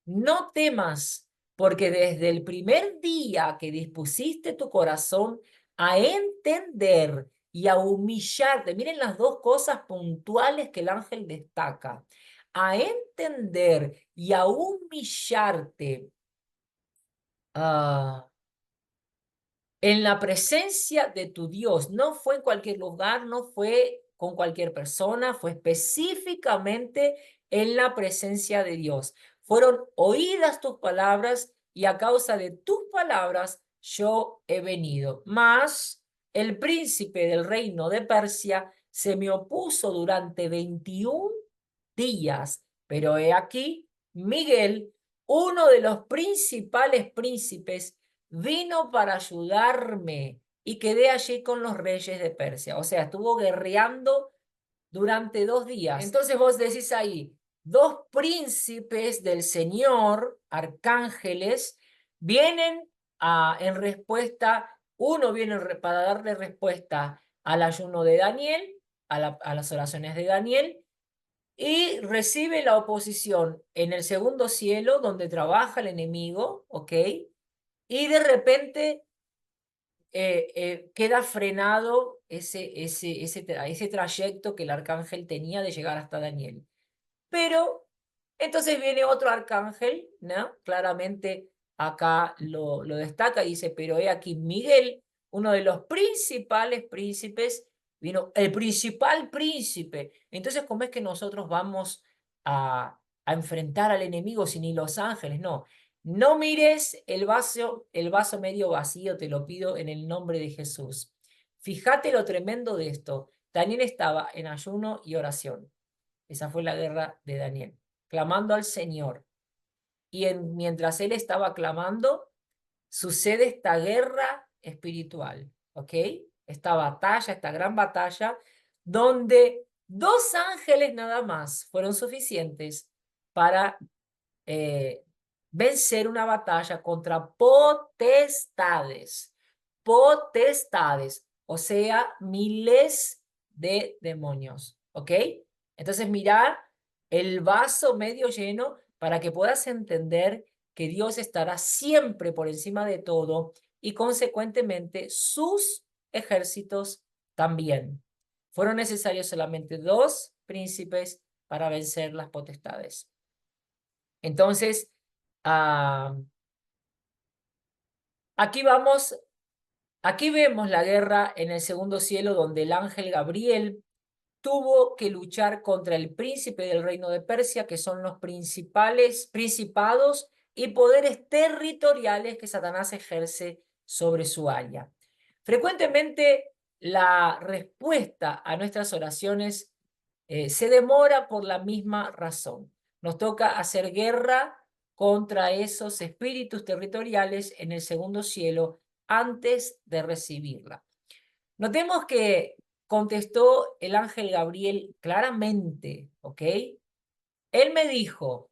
no temas, porque desde el primer día que dispusiste tu corazón a entender y a humillarte, miren las dos cosas puntuales que el ángel destaca: a entender y a humillarte en la presencia de tu Dios. No fue en cualquier lugar, no fue con cualquier persona, fue específicamente en la presencia de Dios. Fueron oídas tus palabras y a causa de tus palabras yo he venido. Mas el príncipe del reino de Persia se me opuso durante 21 días, pero he aquí, Miguel, uno de los principales príncipes, vino para ayudarme y quedé allí con los reyes de Persia. O sea, estuvo guerreando durante 2 días. Entonces vos decís ahí, 2 príncipes del Señor, arcángeles, vienen en respuesta, uno viene para darle respuesta al ayuno de Daniel, a las oraciones de Daniel, y recibe la oposición en el segundo cielo, donde trabaja el enemigo, ¿ok? Y de repente queda frenado ese trayecto que el arcángel tenía de llegar hasta Daniel. Pero entonces viene otro arcángel, ¿no? Claramente acá lo destaca y dice, pero he aquí Miguel, uno de los principales príncipes, vino el principal príncipe. Entonces, ¿cómo es que nosotros vamos a enfrentar al enemigo si ni los ángeles? No. No mires el vaso medio vacío, te lo pido en el nombre de Jesús. Fíjate lo tremendo de esto. Daniel estaba en ayuno y oración. Esa fue la guerra de Daniel, clamando al Señor. Y mientras él estaba clamando, sucede esta guerra espiritual, ¿ok? Esta batalla, esta gran batalla, donde 2 ángeles nada más fueron suficientes para vencer una batalla contra potestades, o sea, miles de demonios, ¿ok? Entonces mira el vaso medio lleno para que puedas entender que Dios estará siempre por encima de todo y consecuentemente sus ejércitos también. Fueron necesarios solamente 2 príncipes para vencer las potestades. Entonces, aquí vemos la guerra en el segundo cielo, donde el ángel Gabriel tuvo que luchar contra el príncipe del reino de Persia, que son los principales principados y poderes territoriales que Satanás ejerce sobre su área. Frecuentemente la respuesta a nuestras oraciones se demora por la misma razón. Nos toca hacer guerra contra esos espíritus territoriales en el segundo cielo antes de recibirla. Notemos que contestó el ángel Gabriel claramente, ¿ok? Él me dijo,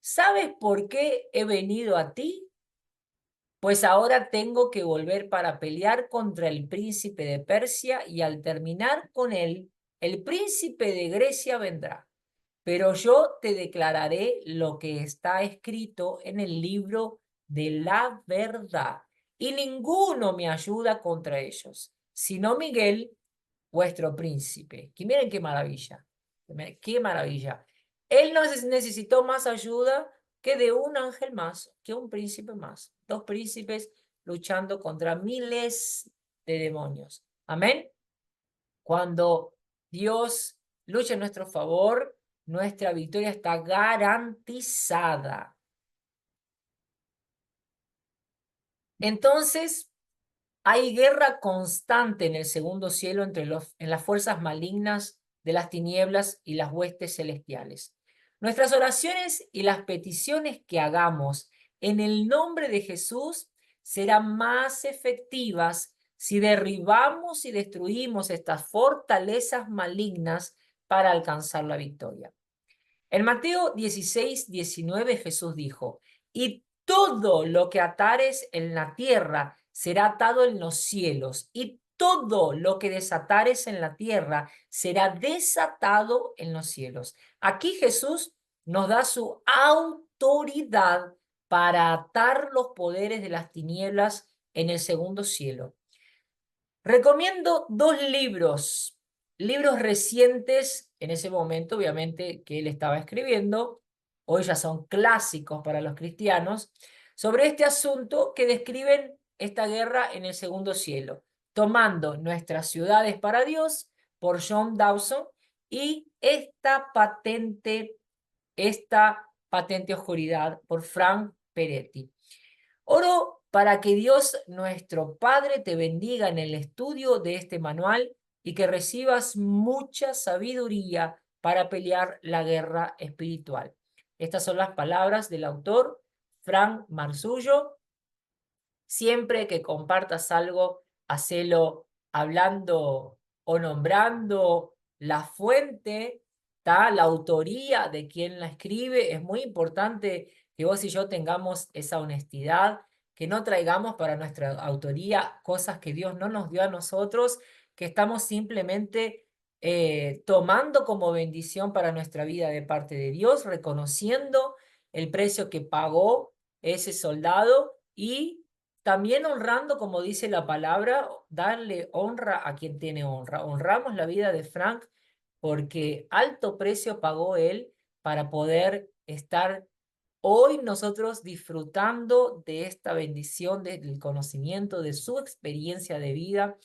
¿sabes por qué he venido a ti? Pues ahora tengo que volver para pelear contra el príncipe de Persia y al terminar con él, el príncipe de Grecia vendrá. Pero yo te declararé lo que está escrito en el libro de la verdad. Y ninguno me ayuda contra ellos, sino Miguel, vuestro príncipe. Que miren qué maravilla, qué maravilla. Él no necesitó más ayuda que de un ángel más, que un príncipe más. Dos príncipes luchando contra miles de demonios. Amén. Cuando Dios lucha en nuestro favor, nuestra victoria está garantizada. Entonces, hay guerra constante en el segundo cielo entre en las fuerzas malignas de las tinieblas y las huestes celestiales. Nuestras oraciones y las peticiones que hagamos en el nombre de Jesús serán más efectivas si derribamos y destruimos estas fortalezas malignas para alcanzar la victoria. En Mateo 16:19 Jesús dijo, y todo lo que atares en la tierra será atado en los cielos, y todo lo que desatares en la tierra será desatado en los cielos. Aquí Jesús nos da su autoridad para atar los poderes de las tinieblas en el segundo cielo. Recomiendo dos libros recientes en ese momento, obviamente, que él estaba escribiendo, hoy ya son clásicos para los cristianos, sobre este asunto que describen esta guerra en el segundo cielo, tomando nuestras ciudades para Dios por John Dawson y esta patente oscuridad por Frank Peretti. Oro para que Dios nuestro Padre te bendiga en el estudio de este manual y que recibas mucha sabiduría para pelear la guerra espiritual. Estas son las palabras del autor Frank Marzullo. Siempre que compartas algo, hacelo hablando o nombrando la fuente, la autoría de quien la escribe. Es muy importante que vos y yo tengamos esa honestidad, que no traigamos para nuestra autoría cosas que Dios no nos dio a nosotros, que estamos simplemente tomando como bendición para nuestra vida de parte de Dios, reconociendo el precio que pagó ese soldado y también honrando, como dice la palabra, darle honra a quien tiene honra. Honramos la vida de Frank porque alto precio pagó él para poder estar hoy nosotros disfrutando de esta bendición, del conocimiento, de su experiencia de vida,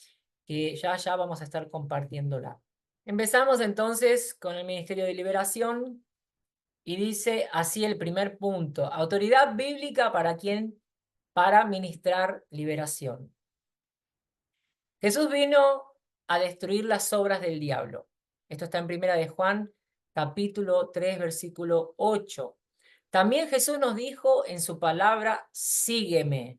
que ya vamos a estar compartiéndola. Empezamos entonces con el Ministerio de Liberación y dice así el primer punto: autoridad bíblica para quien para ministrar liberación. Jesús vino a destruir las obras del diablo. Esto está en Primera de Juan, capítulo 3, versículo 8. También Jesús nos dijo en su palabra, sígueme.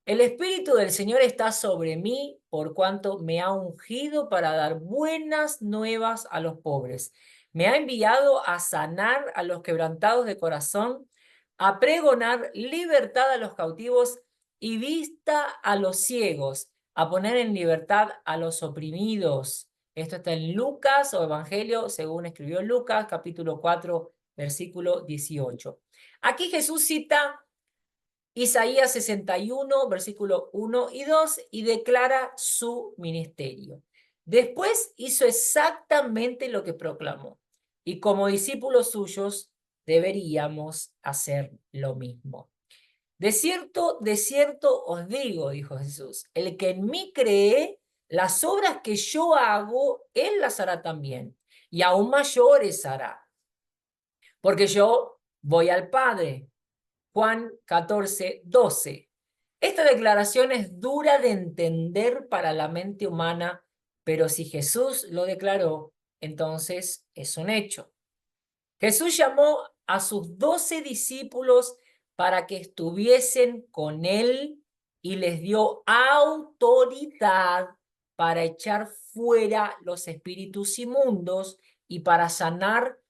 El Espíritu del Señor está sobre mí, por cuanto me ha ungido para dar buenas nuevas a los pobres. Me ha enviado a sanar a los quebrantados de corazón, a pregonar libertad a los cautivos y vista a los ciegos, a poner en libertad a los oprimidos. Esto está en Lucas o Evangelio, según escribió Lucas, capítulo 4, versículo 18. Aquí Jesús cita Isaías 61, versículo 1 y 2, y declara su ministerio. Después hizo exactamente lo que proclamó, y como discípulos suyos deberíamos hacer lo mismo. De cierto os digo, dijo Jesús, el que en mí cree, las obras que yo hago, él las hará también, y aún mayores hará, porque yo voy al Padre. Juan 14, 12. Esta declaración es dura de entender para la mente humana, pero si Jesús lo declaró, entonces es un hecho. Jesús llamó a sus 12 discípulos para que estuviesen con él y les dio autoridad para echar fuera los espíritus inmundos y para sanar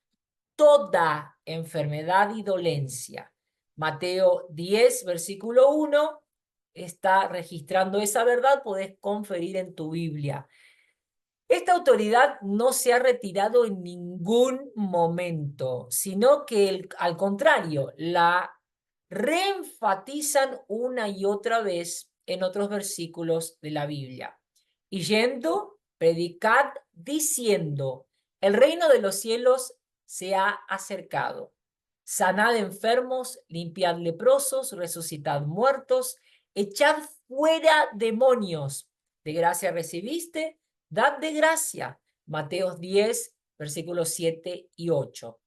toda enfermedad y dolencia. Mateo 10, versículo 1, está registrando esa verdad, podés conferir en tu Biblia. Esta autoridad no se ha retirado en ningún momento, sino que al contrario, la reenfatizan una y otra vez en otros versículos de la Biblia. Y yendo, predicad diciendo, el reino de los cielos se ha acercado. Sanad enfermos, limpiad leprosos, resucitad muertos, echad fuera demonios. De gracia recibiste, dad de gracia. Mateo 10, versículos 7 y 8.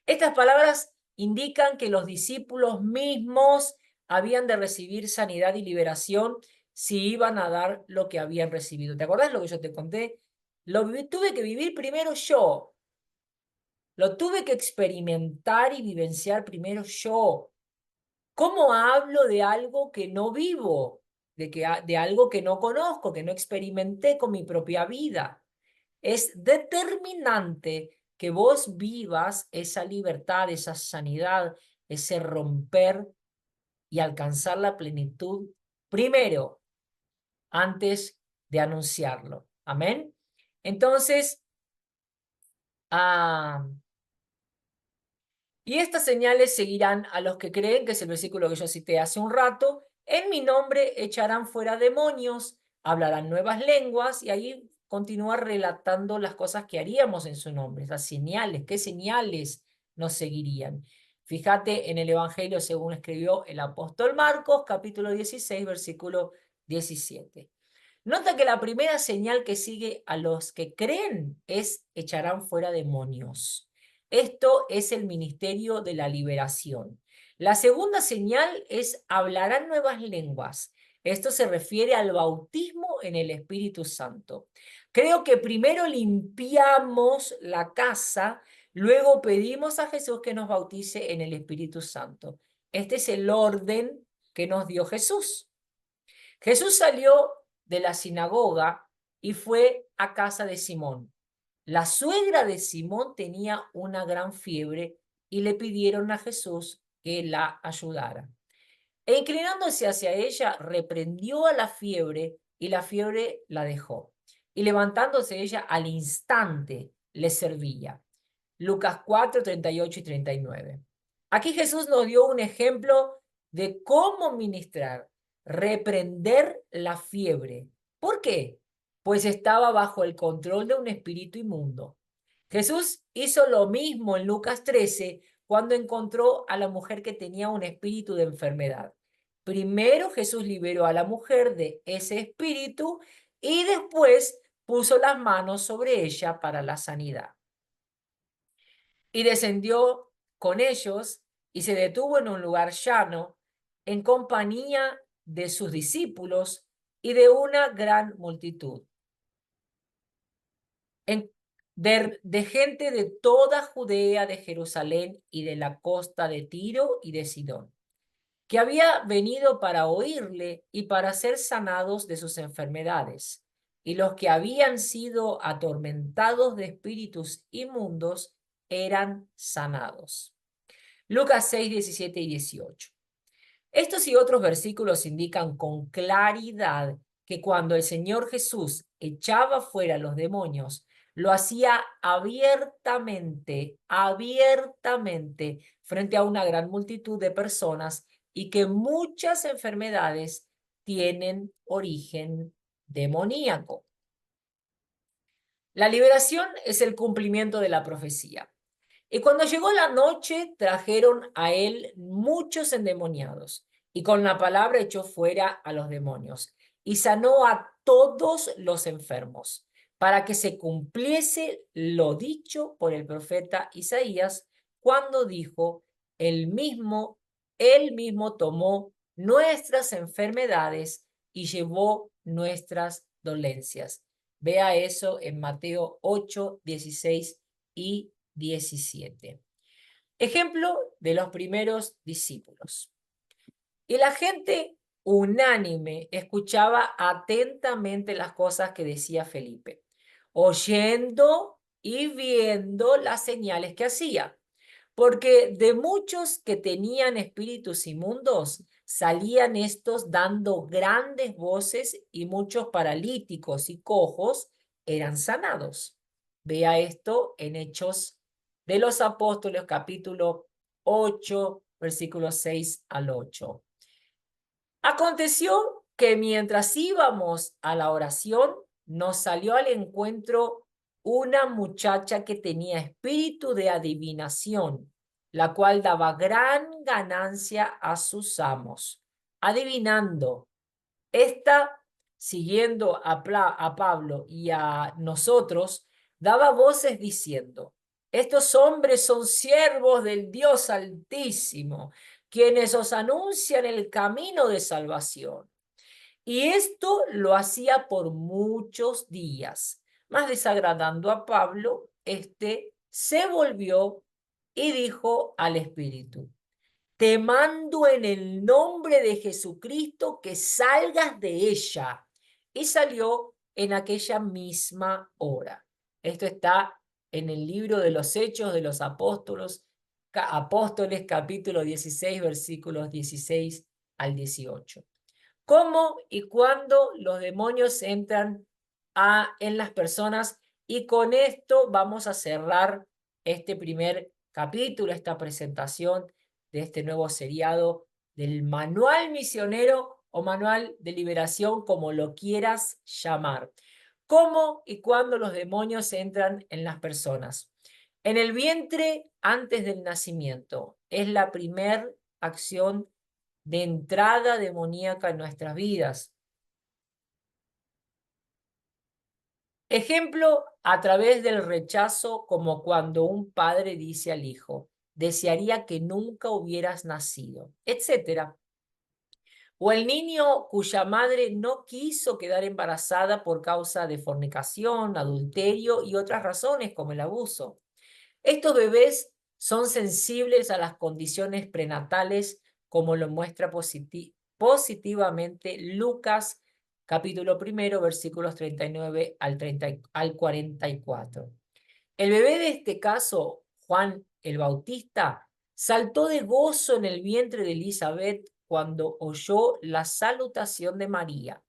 Estas palabras indican que los discípulos mismos habían de recibir sanidad y liberación si iban a dar lo que habían recibido. ¿Te acordás lo que yo te conté? Tuve que vivir primero yo. Lo tuve que experimentar y vivenciar primero yo. ¿Cómo hablo de algo que no vivo? De algo que no conozco, que no experimenté con mi propia vida. Es determinante que vos vivas esa libertad, esa sanidad, ese romper y alcanzar la plenitud primero, antes de anunciarlo. Amén. Entonces, y estas señales seguirán a los que creen, que es el versículo que yo cité hace un rato, en mi nombre echarán fuera demonios, hablarán nuevas lenguas, y ahí continúa relatando las cosas que haríamos en su nombre, esas señales, qué señales nos seguirían. Fíjate en el Evangelio según escribió el apóstol Marcos, capítulo 16, versículo 17. Nota que la primera señal que sigue a los que creen es echarán fuera demonios. Esto es el ministerio de la liberación. La segunda señal es hablarán nuevas lenguas. Esto se refiere al bautismo en el Espíritu Santo. Creo que primero limpiamos la casa, luego pedimos a Jesús que nos bautice en el Espíritu Santo. Este es el orden que nos dio Jesús. Jesús salió de la sinagoga y fue a casa de Simón. La suegra de Simón tenía una gran fiebre y le pidieron a Jesús que la ayudara. E inclinándose hacia ella, reprendió a la fiebre y la fiebre la dejó. Y levantándose ella al instante le servía. Lucas 4, 38 y 39. Aquí Jesús nos dio un ejemplo de cómo ministrar, reprender la fiebre. ¿Por qué? Pues estaba bajo el control de un espíritu inmundo. Jesús hizo lo mismo en Lucas 13 cuando encontró a la mujer que tenía un espíritu de enfermedad. Primero Jesús liberó a la mujer de ese espíritu y después puso las manos sobre ella para la sanidad. Y descendió con ellos y se detuvo en un lugar llano en compañía de sus discípulos y de una gran multitud. De gente de toda Judea, de Jerusalén y de la costa de Tiro y de Sidón, que había venido para oírle y para ser sanados de sus enfermedades. Y los que habían sido atormentados de espíritus inmundos eran sanados. Lucas 6, 17 y 18. Estos y otros versículos indican con claridad que cuando el Señor Jesús echaba fuera los demonios, lo hacía abiertamente, frente a una gran multitud de personas y que muchas enfermedades tienen origen demoníaco. La liberación es el cumplimiento de la profecía. Y cuando llegó la noche, trajeron a él muchos endemoniados, y con la palabra echó fuera a los demonios, y sanó a todos los enfermos, para que se cumpliese lo dicho por el profeta Isaías, cuando dijo, él mismo tomó nuestras enfermedades y llevó nuestras dolencias. Vea eso en Mateo 8, 16 y 17. Ejemplo de los primeros discípulos. Y la gente unánime escuchaba atentamente las cosas que decía Felipe, oyendo y viendo las señales que hacía. porque de muchos que tenían espíritus inmundos, salían estos dando grandes voces y muchos paralíticos y cojos eran sanados. Vea esto en Hechos de los Apóstoles, capítulo 8, versículos 6 al 8. Aconteció que mientras íbamos a la oración, nos salió al encuentro una muchacha que tenía espíritu de adivinación, la cual daba gran ganancia a sus amos, adivinando. Esta, siguiendo a Pablo y a nosotros, daba voces diciendo: estos hombres son siervos del Dios Altísimo, quienes os anuncian el camino de salvación. Y esto lo hacía por muchos días. Mas desagradando a Pablo, este se volvió y dijo al espíritu: te mando en el nombre de Jesucristo que salgas de ella. Y salió en aquella misma hora. Esto está en el libro de los Hechos de los Apóstoles, capítulo 16, versículos 16 al 18. ¿Cómo y cuándo los demonios entran en las personas? Y con esto vamos a cerrar este primer capítulo, esta presentación de este nuevo seriado del Manual Misionero o Manual de Liberación, como lo quieras llamar. ¿Cómo y cuándo los demonios entran en las personas? En el vientre antes del nacimiento es la primera acción de entrada demoníaca en nuestras vidas. Ejemplo, a través del rechazo, como cuando un padre dice al hijo: desearía que nunca hubieras nacido, etcétera. O el niño cuya madre no quiso quedar embarazada por causa de fornicación, adulterio y otras razones como el abuso. Estos bebés son sensibles a las condiciones prenatales, como lo muestra positivamente Lucas, capítulo 1, versículos 39 al 44. El bebé de este caso, Juan el Bautista, saltó de gozo en el vientre de Elizabeth cuando oyó la salutación de María.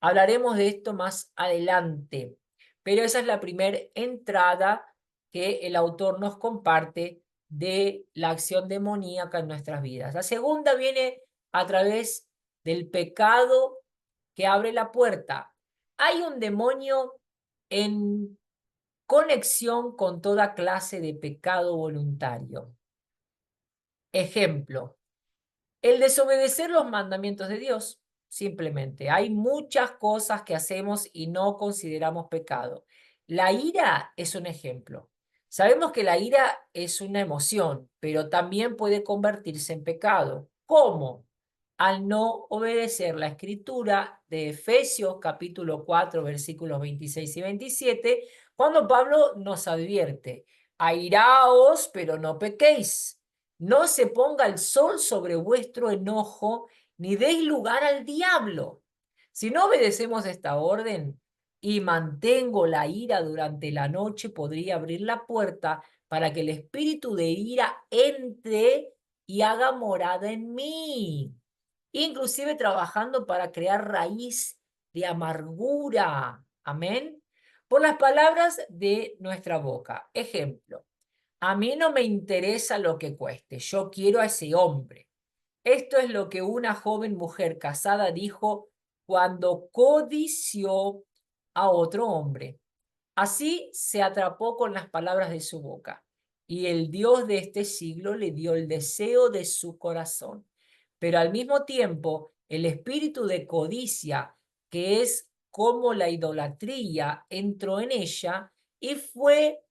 Hablaremos de esto más adelante, pero esa es la primera entrada que el autor nos comparte de la acción demoníaca en nuestras vidas. La segunda viene a través del pecado que abre la puerta. Hay un demonio en conexión con toda clase de pecado voluntario. Ejemplo, el desobedecer los mandamientos de Dios. Simplemente, hay muchas cosas que hacemos y no consideramos pecado. La ira es un ejemplo. Sabemos que la ira es una emoción, pero también puede convertirse en pecado. ¿Cómo? Al no obedecer la escritura de Efesios capítulo 4, versículos 26 y 27, cuando Pablo nos advierte: airaos, pero no pequéis. No se ponga el sol sobre vuestro enojo, ni deis lugar al diablo. Si no obedecemos esta orden y mantengo la ira durante la noche, podría abrir la puerta para que el espíritu de ira entre y haga morada en mí, inclusive trabajando para crear raíz de amargura. Amén. Por las palabras de nuestra boca. Ejemplo: a mí no me interesa lo que cueste, yo quiero a ese hombre. Esto es lo que una joven mujer casada dijo cuando codició a otro hombre. Así se atrapó con las palabras de su boca, y el Dios de este siglo le dio el deseo de su corazón. Pero al mismo tiempo, el espíritu de codicia, que es como la idolatría, entró en ella y fue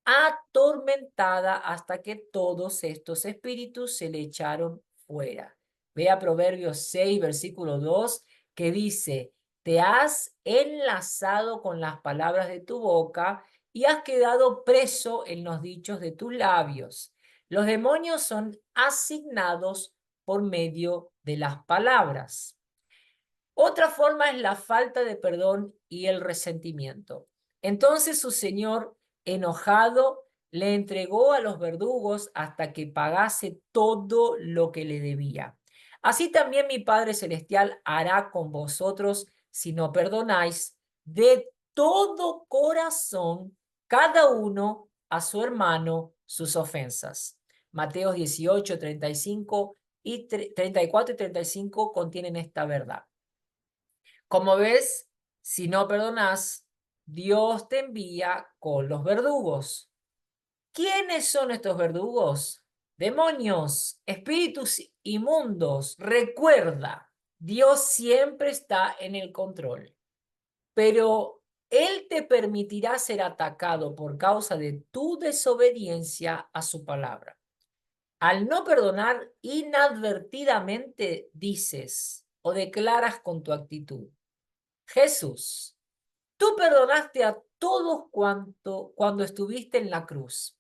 atormentada hasta que todos estos espíritus se le echaron fuera. Vea Proverbios 6, versículo 2, que dice: te has enlazado con las palabras de tu boca y has quedado preso en los dichos de tus labios. Los demonios son asignados por medio de las palabras. Otra forma es la falta de perdón y el resentimiento. Entonces su señor, enojado, le entregó a los verdugos hasta que pagase todo lo que le debía. Así también mi Padre Celestial hará con vosotros si no perdonáis de todo corazón cada uno a su hermano sus ofensas. Mateo 18, 35 y 34 y 35 contienen esta verdad. Como ves, si no perdonas, Dios te envía con los verdugos. ¿Quiénes son estos verdugos? Demonios, espíritus inmundos. Recuerda, Dios siempre está en el control, pero Él te permitirá ser atacado por causa de tu desobediencia a su palabra. Al no perdonar, inadvertidamente dices o declaras con tu actitud: Jesús, tú perdonaste a todos cuando estuviste en la cruz,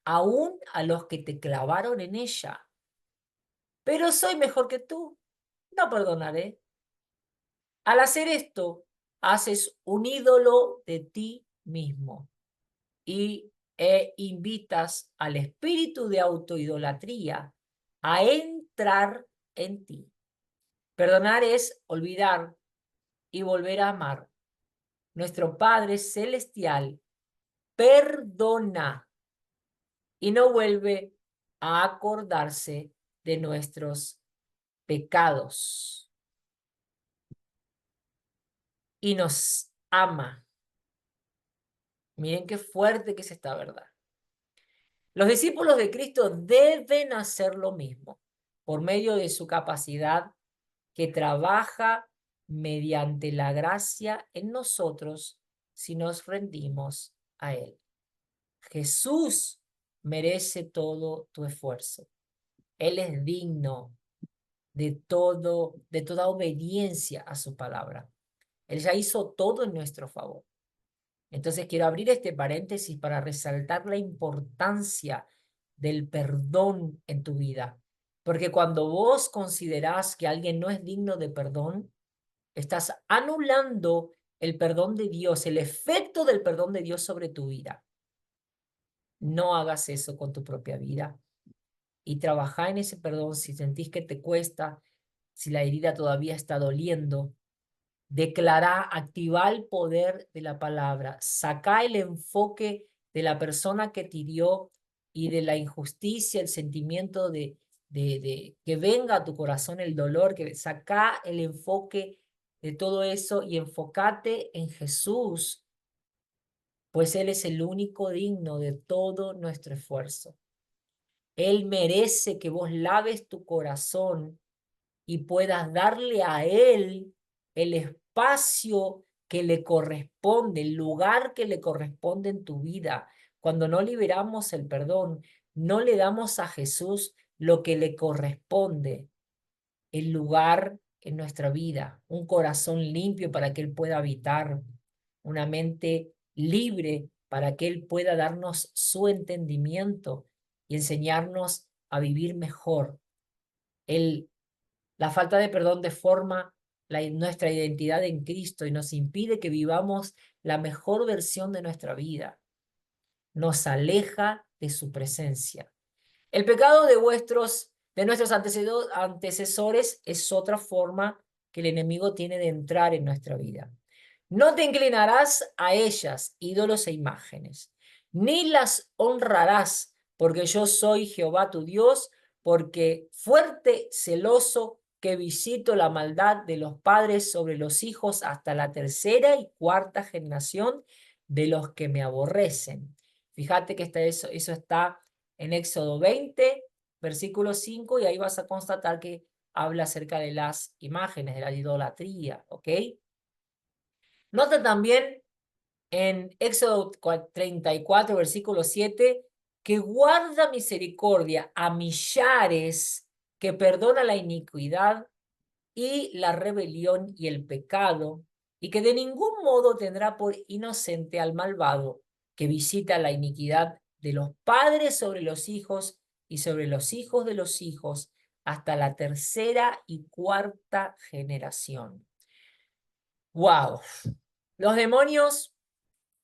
aún a los que te clavaron en ella. Pero soy mejor que tú, no perdonaré. Al hacer esto, haces un ídolo de ti mismo e invitas al espíritu de autoidolatría a entrar en ti. Perdonar es olvidar y volver a amar. Nuestro Padre Celestial perdona y no vuelve a acordarse de nuestros pecados y nos ama. Miren qué fuerte que es esta verdad. Los discípulos de Cristo deben hacer lo mismo por medio de su capacidad que trabaja mediante la gracia en nosotros si nos rendimos a Él. Jesús merece todo tu esfuerzo. Él es digno de toda obediencia a su palabra. Él ya hizo todo en nuestro favor. Entonces quiero abrir este paréntesis para resaltar la importancia del perdón en tu vida. Porque cuando vos considerás que alguien no es digno de perdón, estás anulando el perdón de Dios, el efecto del perdón de Dios sobre tu vida. No hagas eso con tu propia vida y trabaja en ese perdón si sentís que te cuesta, si la herida todavía está doliendo. Declará, activa el poder de la palabra, saca el enfoque de la persona que te hirió y de la injusticia, el sentimiento de que venga a tu corazón el dolor, que saca el enfoque de todo eso y enfócate en Jesús, pues Él es el único digno de todo nuestro esfuerzo. Él merece que vos laves tu corazón y puedas darle a Él el espacio que le corresponde, el lugar que le corresponde en tu vida. Cuando no liberamos el perdón, no le damos a Jesús lo que le corresponde, el lugar en nuestra vida, un corazón limpio para que Él pueda habitar, una mente libre para que Él pueda darnos su entendimiento y enseñarnos a vivir mejor. La falta de perdón deforma nuestra identidad en Cristo y nos impide que vivamos la mejor versión de nuestra vida. Nos aleja de su presencia. El pecado de nuestros antecesores es otra forma que el enemigo tiene de entrar en nuestra vida. No te inclinarás a ellas, ídolos e imágenes, ni las honrarás, porque yo soy Jehová tu Dios, porque fuerte, celoso, que visito la maldad de los padres sobre los hijos hasta la tercera y cuarta generación de los que me aborrecen. Fíjate que eso está en Éxodo 20, versículo 5, y ahí vas a constatar que habla acerca de las imágenes, de la idolatría, ¿ok? Nota también en Éxodo 34, versículo 7, que guarda misericordia a millares, que perdona la iniquidad y la rebelión y el pecado, y que de ningún modo tendrá por inocente al malvado, que visita la iniquidad de los padres sobre los hijos y sobre los hijos de los hijos, hasta la tercera y cuarta generación. ¡Wow! Los demonios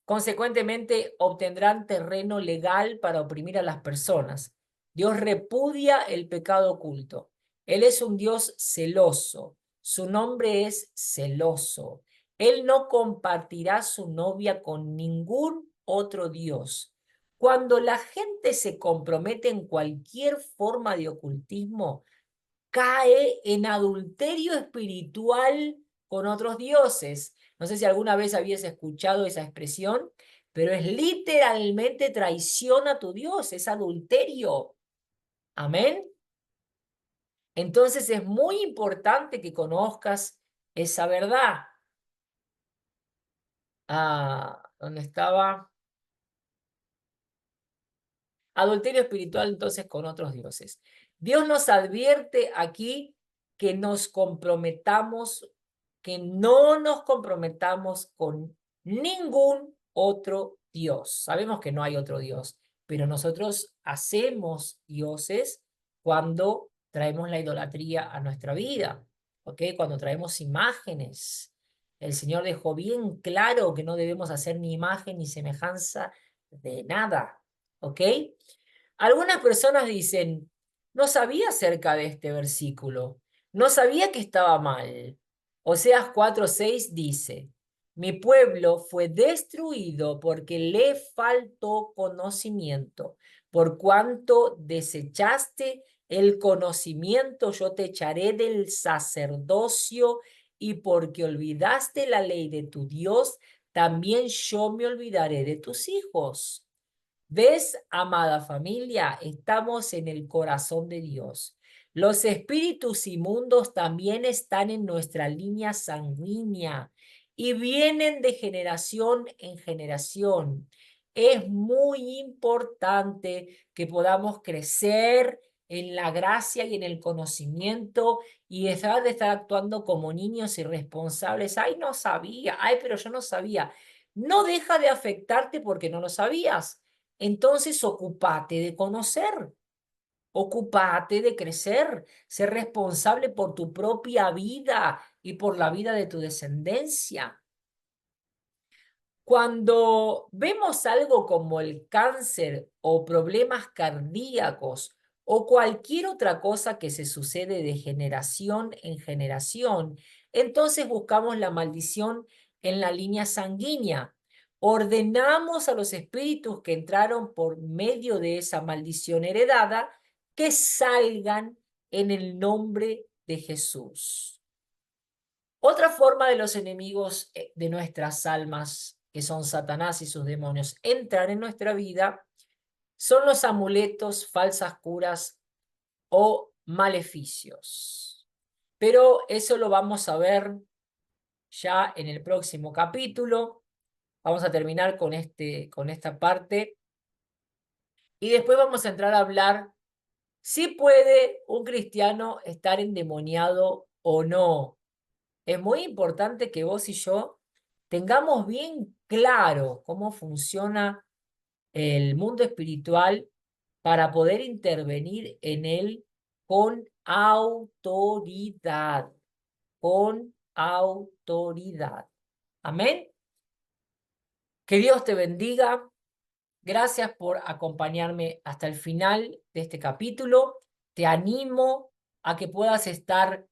Consecuentemente, obtendrán terreno legal para oprimir a las personas. Dios repudia el pecado oculto. Él es un Dios celoso. Su nombre es celoso. Él no compartirá su novia con ningún otro Dios. Cuando la gente se compromete en cualquier forma de ocultismo, cae en adulterio espiritual con otros dioses. No sé si alguna vez habías escuchado esa expresión, pero es literalmente traición a tu Dios, es adulterio. Amén. Entonces es muy importante que conozcas esa verdad. ¿Dónde estaba? Adulterio espiritual entonces con otros dioses. Dios nos advierte aquí que nos comprometamos, que no nos comprometamos con ningún otro Dios. Sabemos que no hay otro Dios, pero nosotros hacemos dioses cuando traemos la idolatría a nuestra vida, ¿ok? Cuando traemos imágenes. El Señor dejó bien claro que no debemos hacer ni imagen ni semejanza de nada, ¿ok? Algunas personas dicen, no sabía acerca de este versículo, no sabía que estaba mal. Oseas 4:6 dice, mi pueblo fue destruido porque le faltó conocimiento. Por cuanto desechaste el conocimiento, yo te echaré del sacerdocio, y porque olvidaste la ley de tu Dios, también yo me olvidaré de tus hijos. ¿Ves, amada familia? Estamos en el corazón de Dios. Los espíritus inmundos también están en nuestra línea sanguínea y vienen de generación en generación. Es muy importante que podamos crecer en la gracia y en el conocimiento y dejar de estar actuando como niños irresponsables. Ay, no sabía. Ay, pero yo no sabía. No deja de afectarte porque no lo sabías. Entonces, ocúpate de conocer, ocúpate de crecer, ser responsable por tu propia vida y por la vida de tu descendencia. Cuando vemos algo como el cáncer o problemas cardíacos o cualquier otra cosa que se sucede de generación en generación, entonces buscamos la maldición en la línea sanguínea. Ordenamos a los espíritus que entraron por medio de esa maldición heredada que salgan en el nombre de Jesús. Otra forma de los enemigos de nuestras almas, que son Satanás y sus demonios, entrar en nuestra vida, son los amuletos, falsas curas o maleficios. Pero eso lo vamos a ver ya en el próximo capítulo. Vamos a terminar con esta parte y después vamos a entrar a hablar si puede un cristiano estar endemoniado o no. Es muy importante que vos y yo tengamos bien claro cómo funciona el mundo espiritual para poder intervenir en él con autoridad, con autoridad. Amén. Que Dios te bendiga. Gracias por acompañarme hasta el final de este capítulo. Te animo a que puedas estar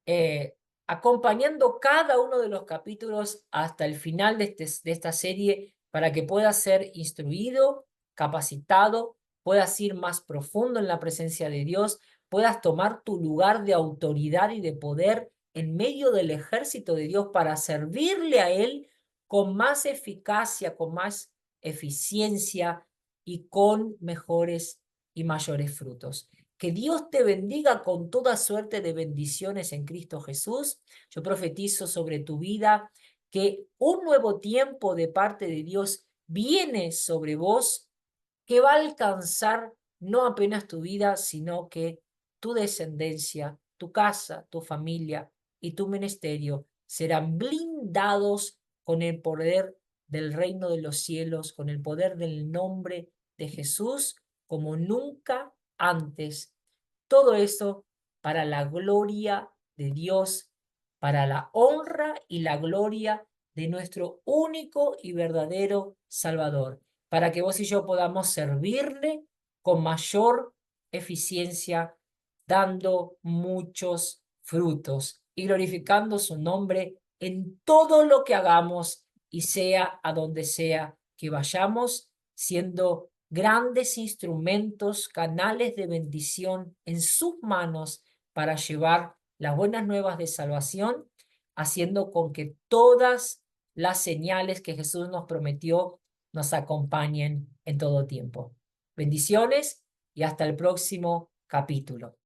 eh, acompañando cada uno de los capítulos hasta el final de esta serie para que puedas ser instruido, capacitado, puedas ir más profundo en la presencia de Dios, puedas tomar tu lugar de autoridad y de poder en medio del ejército de Dios para servirle a Él con más eficacia, con más eficiencia y con mejores y mayores frutos. Que Dios te bendiga con toda suerte de bendiciones en Cristo Jesús. Yo profetizo sobre tu vida que un nuevo tiempo de parte de Dios viene sobre vos, que va a alcanzar no apenas tu vida, sino que tu descendencia, tu casa, tu familia y tu ministerio serán blindados con el poder del reino de los cielos, con el poder del nombre de Jesús, como nunca antes. Todo eso para la gloria de Dios, para la honra y la gloria de nuestro único y verdadero Salvador, para que vos y yo podamos servirle con mayor eficiencia, dando muchos frutos y glorificando su nombre en todo lo que hagamos y sea a donde sea que vayamos, siendo grandes instrumentos, canales de bendición en sus manos para llevar las buenas nuevas de salvación, haciendo con que todas las señales que Jesús nos prometió nos acompañen en todo tiempo. Bendiciones y hasta el próximo capítulo.